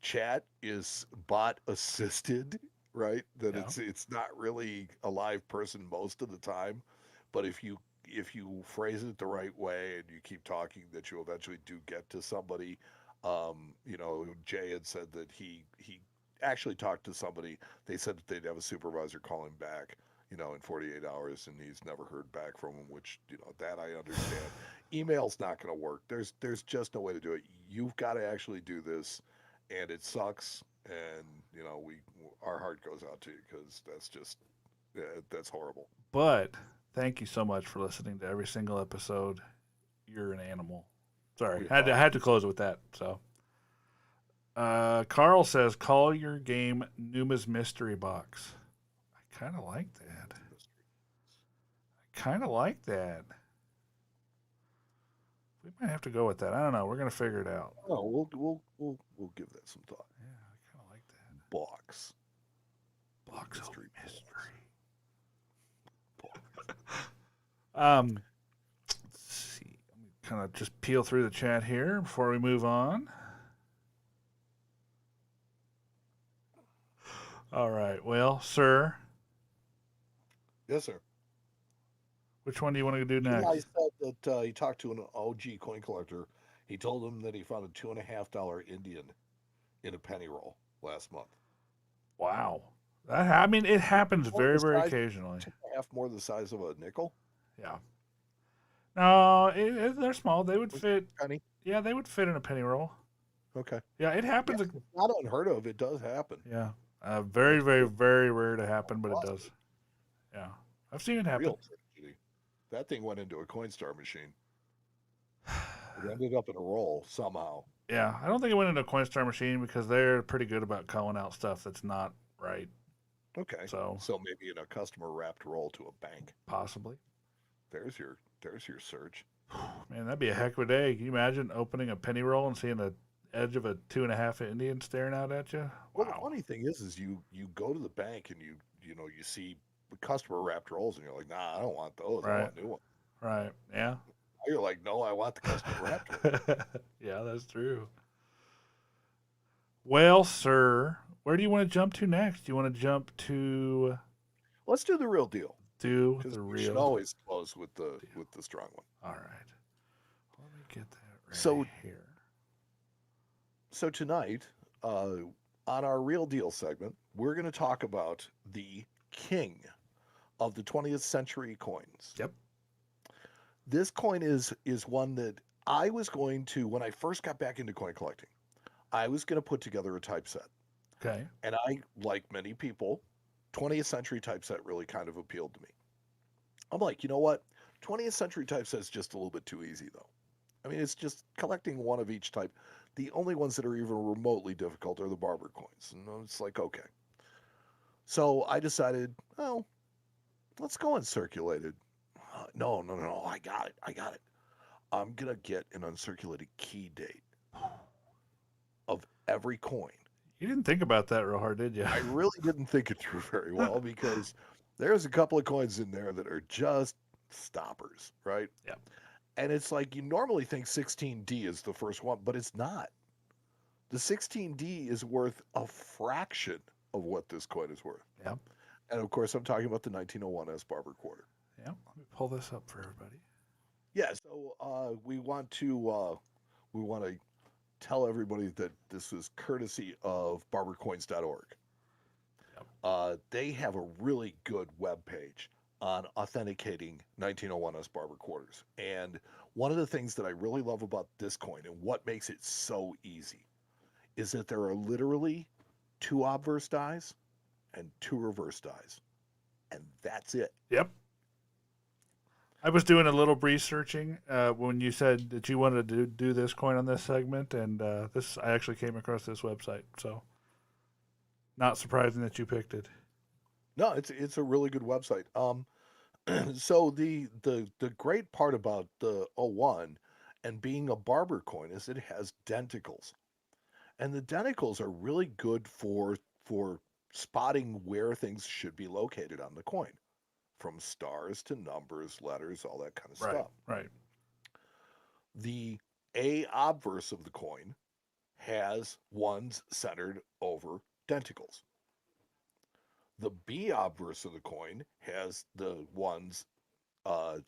chat is bot assisted, right? That Yeah. it's not really a live person most of the time, but if you if you phrase it the right way and you keep talking, that you eventually do get to somebody. Jay had said that he actually talked to somebody. They said that they'd have a supervisor call him back, in 48 hours, and he's never heard back from him. Which that I understand. Email's not going to work. There's just no way to do it. You've got to actually do this, and it sucks. And our heart goes out to you because that's horrible. But thank you so much for listening to every single episode. You're an animal. Sorry, I had to close it with that. So, Carl says, "Call your game Numa's Mystery Box." I kind of like that. We might have to go with that. I don't know. We're gonna figure it out. Oh, we'll give that some thought. Yeah, I kind of like that. Box of mystery. Let's see. Let me kind of just peel through the chat here before we move on. All right. Well, sir. Yes, sir. Which one do you want to do next? I said that he talked to an OG coin collector. He told him that he found a $2.50 Indian in a penny roll last month. Wow. It happens very, very occasionally. 2.5 more the size of a nickel? Yeah. No, they're small. They would fit. Penny? Yeah, they would fit in a penny roll. Okay. Yeah, it happens. It's not unheard of. It does happen. Yeah. Very, very, very rare to happen, but it does. Yeah. I've seen it happen. Real tragedy. That thing went into a Coinstar machine. It ended up in a roll somehow. Yeah, I don't think it went into a Coinstar machine because they're pretty good about calling out stuff that's not right. Okay. So maybe in a customer wrapped roll to a bank. Possibly. There's your search. Man, that'd be a heck of a day. Can you imagine opening a penny roll and seeing the edge of a 2.5 Indian staring out at you? Wow. Well, the funny thing is you go to the bank and you see the customer wrapped rolls and you're like, nah, I don't want those. Right. I want new ones. Right. Yeah. You're like, no, I want the customer wrapped. Yeah, that's true. Well, sir, where do you want to jump to next? Do you want to jump to? Let's do the real deal. We should always close with the strong one. All right. Let me get that here. So tonight, on our real deal segment, we're going to talk about the king of the 20th century coins. Yep. This coin is one that I was going to, when I first got back into coin collecting, I was going to put together a typeset. Okay. And I, like many people, 20th century typeset really kind of appealed to me. I'm like, you know what? 20th century typeset is just a little bit too easy, though. I mean, it's just collecting one of each type. The only ones that are even remotely difficult are the Barber coins. And it's like, okay. So I decided, oh, let's go uncirculated. No. I got it. I'm going to get an uncirculated key date of every coin. You didn't think about that real hard, did you? I really didn't think it through very well because there's a couple of coins in there that are just stoppers, right? Yeah. And it's like you normally think 16D is the first one, but it's not. The 16D is worth a fraction of what this coin is worth. Yeah. And of course, I'm talking about the 1901 S Barber Quarter. Yeah. Let me pull this up for everybody. Yeah. So we want to tell everybody that this is courtesy of barbercoins.org. Yep. They have a really good web page on authenticating 1901 S Barber Quarters. And one of the things that I really love about this coin and what makes it so easy is that there are literally 2 obverse dies and 2 reverse dies. And that's it. Yep. I was doing a little researching when you said that you wanted to do this coin on this segment, and I actually came across this website, so not surprising that you picked it. No, it's a really good website. So the great part about the 01 and being a barber coin is it has denticles, and the denticles are really good for spotting where things should be located on the coin. From stars to numbers, letters, all that kind of stuff. Right. The A obverse of the coin has ones centered over denticles. The B obverse of the coin has the ones the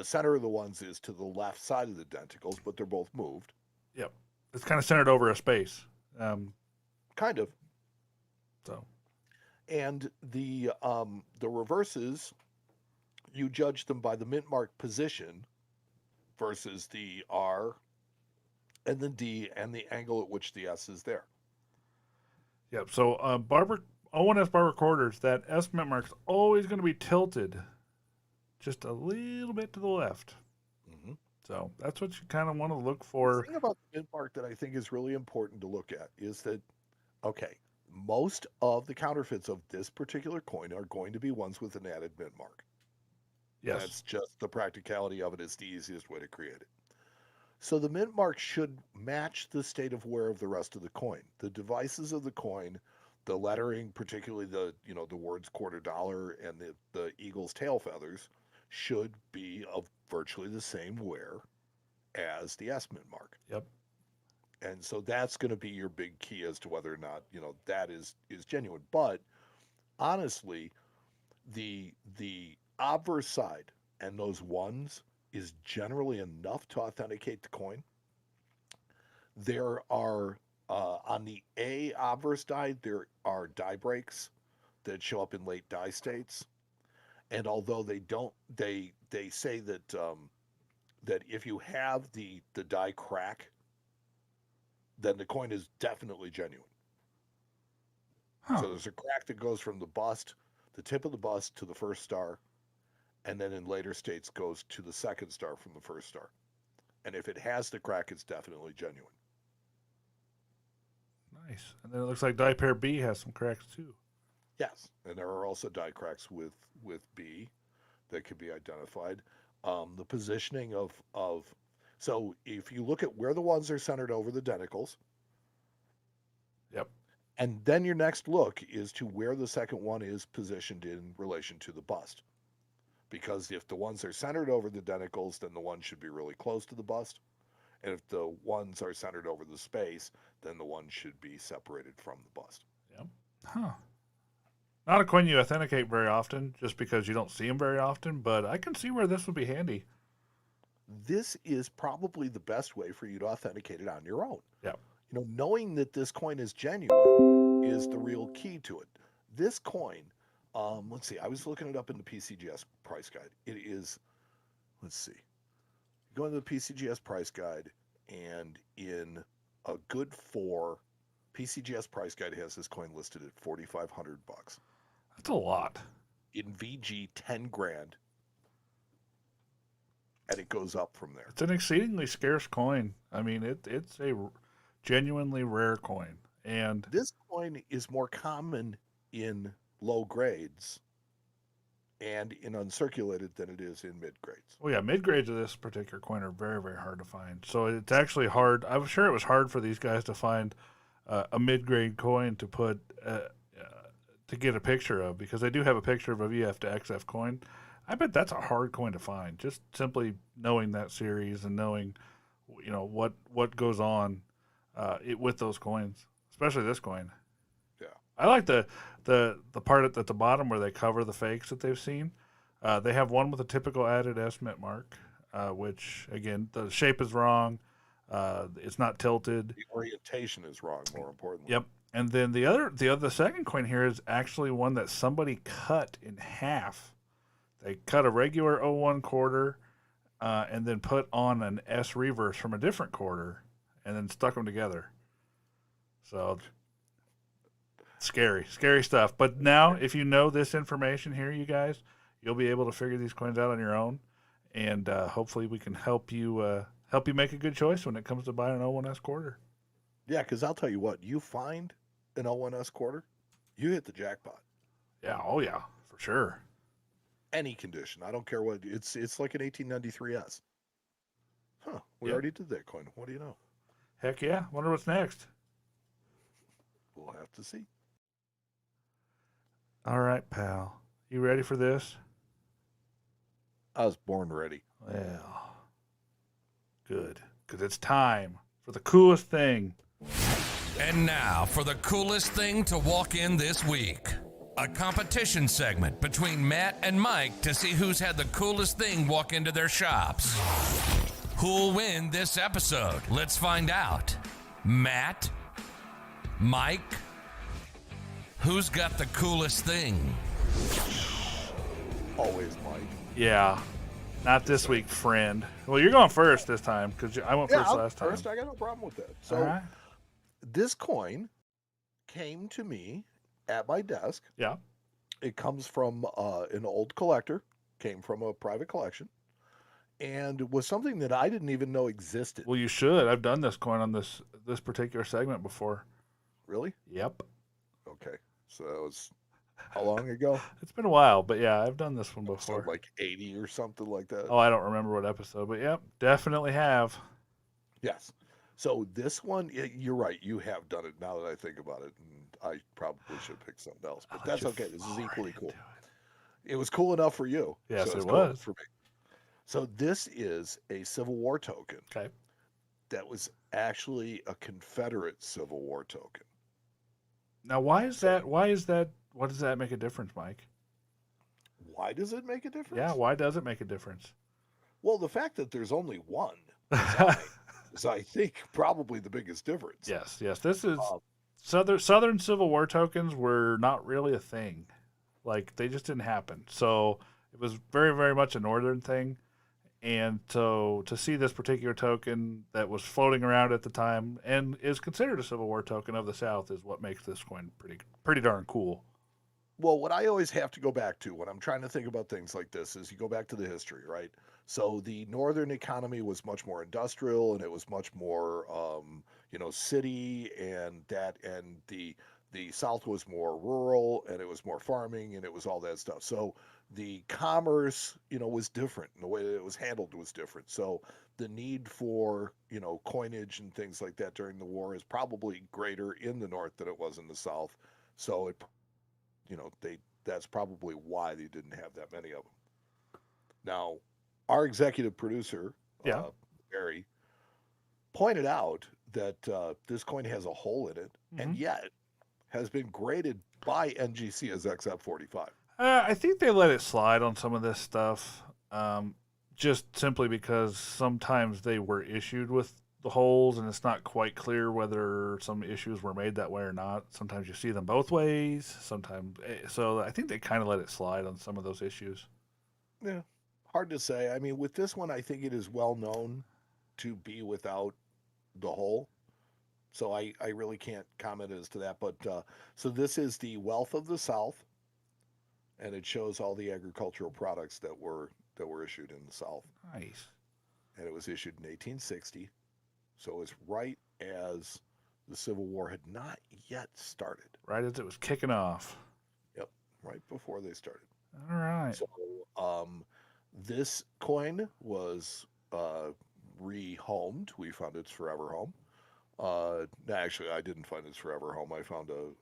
center of the ones is to the left side of the denticles, but they're both moved. Yep. It's kind of centered over a space. Kind of. So. And the reverses, you judge them by the mint mark position versus the R and the D and the angle at which the S is there. Yep. So O1S Barber Quarters, that S mint mark's always going to be tilted just a little bit to the left. Mm-hmm. So that's what you kind of want to look for. The thing about the mint mark that I think is really important to look at is that, okay, most of the counterfeits of this particular coin are going to be ones with an added mint mark. Yes. That's just the practicality of it. It's the easiest way to create it. So the mint mark should match the state of wear of the rest of the coin. The devices of the coin, the lettering, particularly the words $quarter and the eagle's tail feathers, should be of virtually the same wear as the S mint mark. Yep. And so that's going to be your big key as to whether or not, that is genuine. But honestly, the obverse side and those ones is generally enough to authenticate the coin. There are on the A obverse die, there are die breaks that show up in late die states. And although they say that that if you have the die crack, then the coin is definitely genuine. Huh. So there's a crack that goes from the bust, the tip of the bust, to the first star, and then in later states goes to the second star from the first star. And if it has the crack, it's definitely genuine. Nice. And then it looks like die pair B has some cracks too. Yes, and there are also die cracks with B that can be identified. The positioning of so if you look at where the ones are centered over the denticles, yep, and then your next look is to where the second one is positioned in relation to the bust, because if the ones are centered over the denticles, then the one should be really close to the bust, and if the ones are centered over the space, then the one should be separated from the bust. Yep. Huh. Not a coin you authenticate very often, just because you don't see them very often, but I can see where this would be handy. This is probably the best way for you to authenticate it on your own. Yeah. Knowing that this coin is genuine is the real key to it. This coin, let's see, I was looking it up in the PCGS price guide. It is, let's see, go into the PCGS price guide, and in a good 4, PCGS price guide has this coin listed at $4,500. That's a lot. In VG, 10 grand. And it goes up from there. It's an exceedingly scarce coin. I mean, it's a genuinely rare coin. And this coin is more common in low grades and in uncirculated than it is in mid grades. Oh yeah, mid grades of this particular coin are very, very hard to find. So it's actually hard. I'm sure it was hard for these guys to find a mid grade coin to put to get a picture of, because they do have a picture of a VF to XF coin. I bet that's a hard coin to find, just simply knowing that series and knowing, what goes on with those coins, especially this coin. Yeah, I like the part at the bottom where they cover the fakes that they've seen. They have one with a typical added S mint mark, which again the shape is wrong. It's not tilted. the orientation is wrong, more importantly. Yep. And then the second coin here is actually one that somebody cut in half. They cut a regular 01 quarter and then put on an S reverse from a different quarter and then stuck them together. So scary stuff. But now, if you know this information here, you guys, you'll be able to figure these coins out on your own, and hopefully we can help you make a good choice when it comes to buying an 01S quarter. Yeah, because I'll tell you what, you find an 01S quarter, you hit the jackpot. Yeah, oh yeah, for sure. Any condition, I don't care what. It's like an 1893S. Huh? We Yep. already did that coin. What do you know? Heck yeah. Wonder what's next. We'll have to see. All right, pal. You ready for this? I was born ready. Well, good. Because it's time for the coolest thing. And now for the coolest thing to walk in this week. a competition segment between Matt and Mike to see who's had the coolest thing walk into their shops. Who'll win this episode? Let's find out. Matt? Mike? Who's got the coolest thing? Always Mike. Yeah. Not this week, friend. Well, you're going first this time because I went first last time. First, I got no problem with that. So, All right. this coin came to me at my desk. Yeah. It comes from an old collector, came from a private collection, and was something that I didn't even know existed. Well, you should. I've done this coin on this particular segment before. Really? Yep. Okay. So that was how long ago? It's been a while, but yeah, I've done this one before. Like 80 or something like that. Oh, I don't remember what episode, but yep, definitely have. Yes. So this one, you're right. You have done it now that I think about it, and I probably should pick something else, but that's okay. This is equally cool. It was cool enough for you. Yes, so it cool was for me. So this is a Civil War token. Okay. That was actually a Confederate Civil War token. Now, why is that? What does that make a difference, Mike? Why does it make a difference? Yeah, why does it make a difference? Well, the fact that there's only one is, I think, probably the biggest difference. Yes. This is Southern Civil War tokens were not really a thing. Like, they just didn't happen. So it was very, very much a Northern thing. And so to see this particular token that was floating around at the time and is considered a Civil War token of the South is what makes this coin pretty darn cool. Well, what I always have to go back to when I'm trying to think about things like this is you go back to the history, right? So the Northern economy was much more industrial, and it was much more, city, and the South was more rural, and it was more farming, and it was all that stuff. So the commerce, was different, and the way that it was handled was different. So the need for, coinage and things like that during the war is probably greater in the North than it was in the South. So that's probably why they didn't have that many of them. Now, our executive producer, Barry, pointed out that this coin has a hole in it, and yet has been graded by NGC as XF45. I think they let it slide on some of this stuff, just simply because sometimes they were issued with the holes, and it's not quite clear whether some issues were made that way or not. Sometimes you see them both ways. So I think they kind of let it slide on some of those issues. Yeah, hard to say. I mean, with this one, I think it is well known to be without the hole. So I really can't comment as to that. But so this is the Wealth of the South, and it shows all the agricultural products that were issued in the South. Nice. And it was issued in 1860. So it was right as the Civil War had not yet started. Right as it was kicking off. Yep, right before they started. All right. So this coin was rehomed. We found its forever home. Actually, I didn't find its forever home. I found a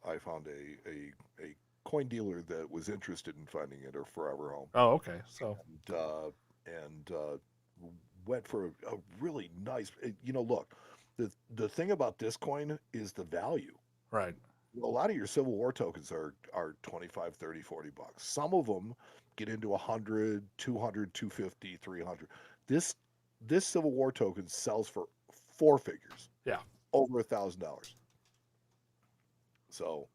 coin dealer that was interested in finding it a forever home. Oh, okay. So and went for a really nice. Look, the thing about this coin is the value. Right. A lot of your Civil War tokens are 25, 30, 40 bucks. Some of them get into 100, 200, 250, 300. This Civil War token sells for four figures. Yeah. Over $1,000. So,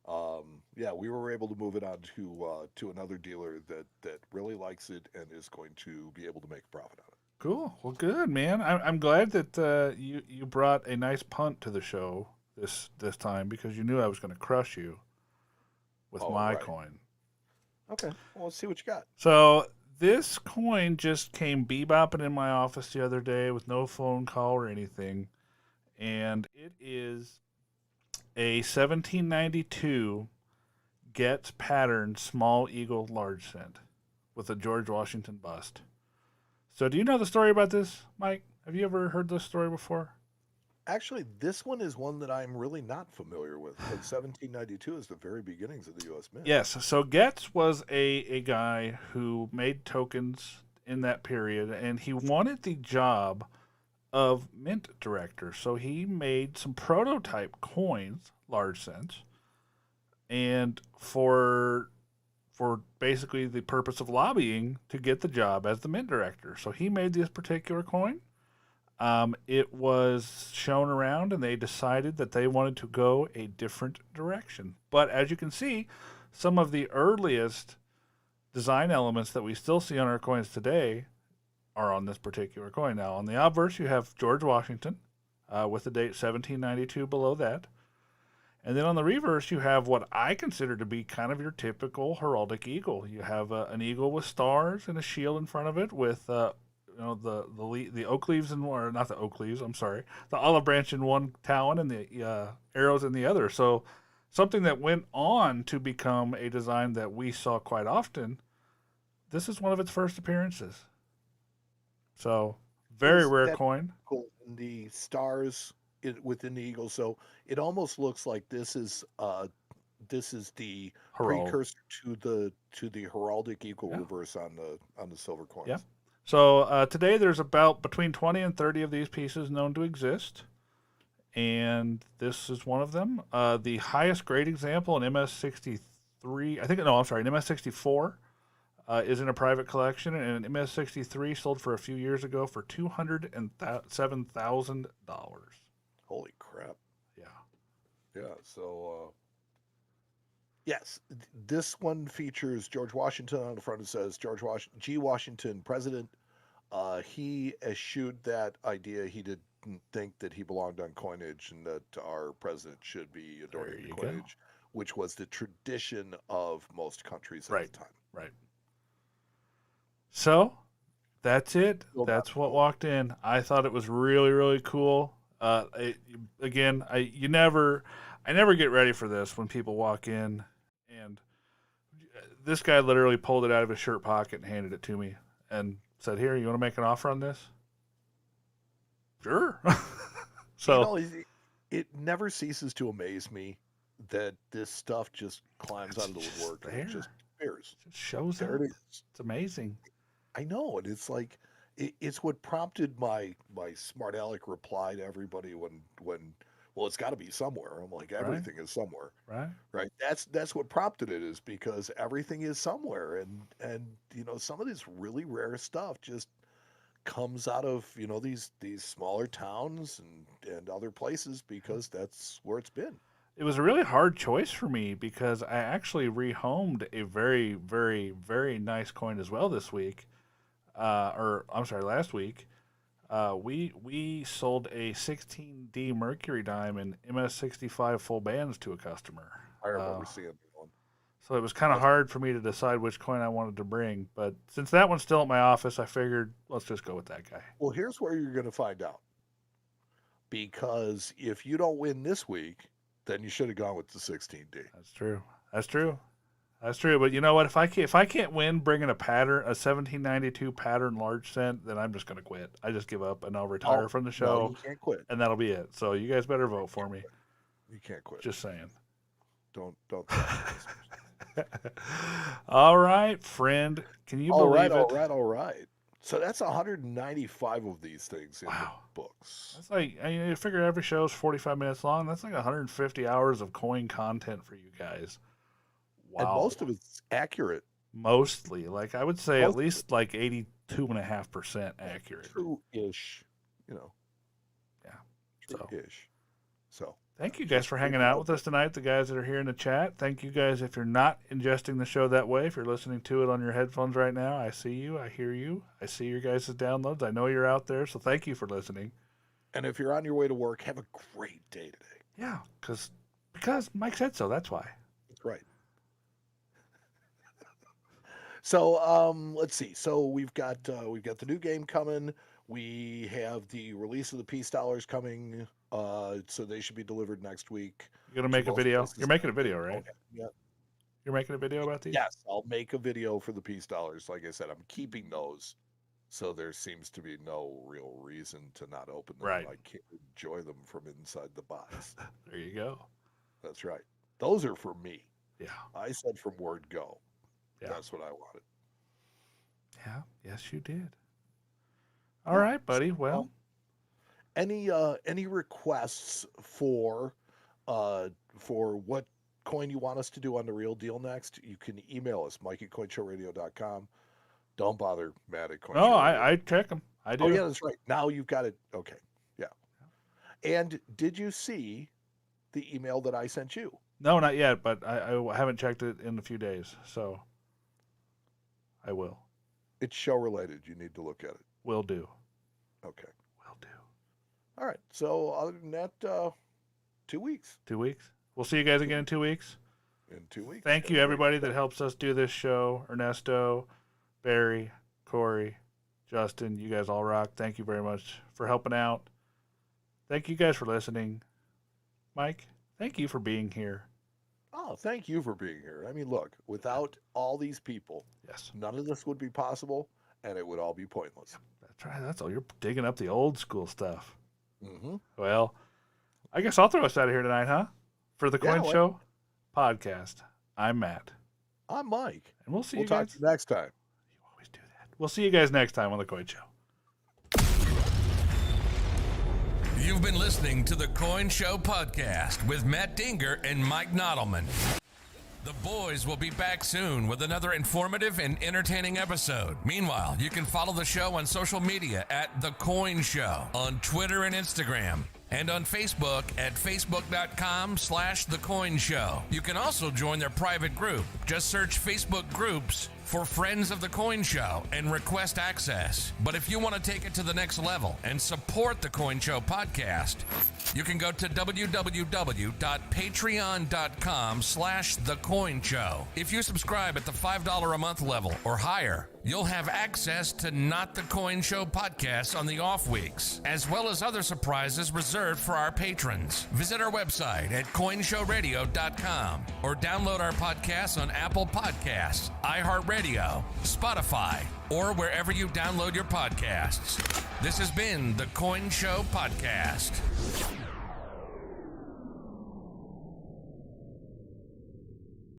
we were able to move it on to another dealer that really likes it and is going to be able to make a profit on it. Cool. Well, good, man. I'm glad that you brought a nice punt to the show this time because you knew I was going to crush you with my coin. Okay. Well, let's see what you got. So this coin just came bebopping in my office the other day with no phone call or anything, and it is a 1792 Getz pattern small eagle large cent with a George Washington bust. So do you know the story about this, Mike? Have you ever heard this story before? Actually, this one is one that I'm really not familiar with. But 1792 is the very beginnings of the U.S. Mint. Yes. So Getz was a guy who made tokens in that period, and he wanted the job of mint director. So he made some prototype coins, large cents, and for basically the purpose of lobbying to get the job as the mint director. So he made this particular coin. It was shown around, and they decided that they wanted to go a different direction. But as you can see, some of the earliest design elements that we still see on our coins today are on this particular coin. Now, on the obverse, you have George Washington with the date 1792 below that. And then on the reverse, you have what I consider to be kind of your typical heraldic eagle. You have an eagle with stars and a shield in front of it with the oak leaves in one, or not the oak leaves, I'm sorry, the olive branch in one talon and the arrows in the other. So something that went on to become a design that we saw quite often. This is one of its first appearances. So very rare coin. And the stars within the eagle, so it almost looks like this is the precursor to the heraldic eagle reverse on the silver coins. Yeah. So today there's about between 20 and 30 of these pieces known to exist, and this is one of them. The highest grade example in MS63, in MS64 is in a private collection, and MS63 sold for a few years ago for $207,000. Holy crap! Yeah. So yes, this one features George Washington on the front. It says G. Washington, President. He eschewed that idea. He didn't think that he belonged on coinage and that our president should be adorning the coinage, which was the tradition of most countries at the time. Right. So that's it. That's what walked in. I thought it was really, really cool. I never get ready for this when people walk in, and this guy literally pulled it out of his shirt pocket and handed it to me and said, "Here, you want to make an offer on this?" Sure. So it never ceases to amaze me that this stuff just climbs out of the woodwork and it just appears. It just shows there. up. It is. It's amazing. I know, and it's like it's what prompted my smart aleck reply to everybody when well, it's got to be somewhere. I'm like, everything is somewhere, right? That's what prompted it, is because everything is somewhere, and some of this really rare stuff just comes out of these smaller towns and other places because that's where it's been. It was a really hard choice for me because I actually rehomed a very, very, very nice coin as well this week. Last week. We sold a 16D Mercury dime in MS65 full bands to a customer. I remember seeing that one. So it was kind of hard for me to decide which coin I wanted to bring. But since that one's still at my office, I figured let's just go with that guy. Well, here's where you're going to find out. Because if you don't win this week, then you should have gone with the 16D. That's true. But you know what? If I can't win bringing a 1792 pattern large cent, then I'm just going to quit. I just give up and I'll retire from the show. No, you can't quit. And that'll be it. So you guys better vote for me. You can't quit. Just saying. Don't. All right, friend. Can you believe it? All right. So that's 195 of these things in the books. That's like, you figure every show is 45 minutes long. That's like 150 hours of coin content for you guys. Wow. And most of it's accurate. Mostly. Like, I would say at least like 82.5% accurate. True-ish. Yeah. True-ish. So. Thank you guys for hanging out with us tonight, the guys that are here in the chat. Thank you guys if you're not ingesting the show that way. If you're listening to it on your headphones right now, I see you. I hear you. I see your guys' downloads. I know you're out there, so thank you for listening. And if you're on your way to work, have a great day today. Yeah, because Mike said so. That's why. That's right. So let's see. So we've got the new game coming. We have the release of the peace dollars coming. So they should be delivered next week. You're gonna make a video. You're making a video, right? Okay. Yeah. You're making a video about these? Yes, I'll make a video for the peace dollars. Like I said, I'm keeping those, so there seems to be no real reason to not open them. Right. I can't enjoy them from inside the box. There you go. That's right. Those are for me. Yeah. I said from word go. Yeah. That's what I wanted. Yeah. Yes, you did. All right, buddy. Well, any requests for what coin you want us to do on The Real Deal next, you can email us, mike@coinshowradio.com. Don't bother Matt at Coin No, Show Radio. I check them. I do. Oh, yeah, that's right. Now you've got it. Okay. Yeah. And did you see the email that I sent you? No, not yet, but I haven't checked it in a few days, so I will. It's show related. You need to look at it. Will do. Okay. Will do. All right. So other than that, 2 weeks. 2 weeks. We'll see you guys again in 2 weeks. In 2 weeks. Thank you, everybody that helps us do this show. Ernesto, Barry, Corey, Justin, you guys all rock. Thank you very much for helping out. Thank you guys for listening. Mike, thank you for being here. Oh, thank you for being here. I mean, look, without all these people, Yes. none of this would be possible, and it would all be pointless. That's right. That's all. You're digging up the old school stuff. Mm-hmm. Well, I guess I'll throw us out of here tonight, huh? For the Coin well- Show podcast, I'm Matt. I'm Mike. And we'll see We'll you talk guys. to you next time. You always do that. We'll see you guys next time on the Coin Show. You've been listening to the Coin Show podcast with Matt Dinger and Mike Nottleman. The boys will be back soon with another informative and entertaining episode. Meanwhile, you can follow the show on social media at The Coin Show on Twitter and Instagram, and on Facebook at facebook.com/The Coin Show. You can also join their private group. Just search Facebook groups for Friends of the Coin Show and request access. But if you want to take it to the next level and support the Coin Show podcast, you can go to www.patreon.com/The Coin Show. If you subscribe at the $5 a month level or higher, you'll have access to Not the Coin Show podcasts on the off weeks, as well as other surprises reserved for our patrons. Visit our website at coinshowradio.com or download our podcasts on Apple Podcasts, iHeartRadio, Spotify, or wherever you download your podcasts. This has been the Coin Show Podcast.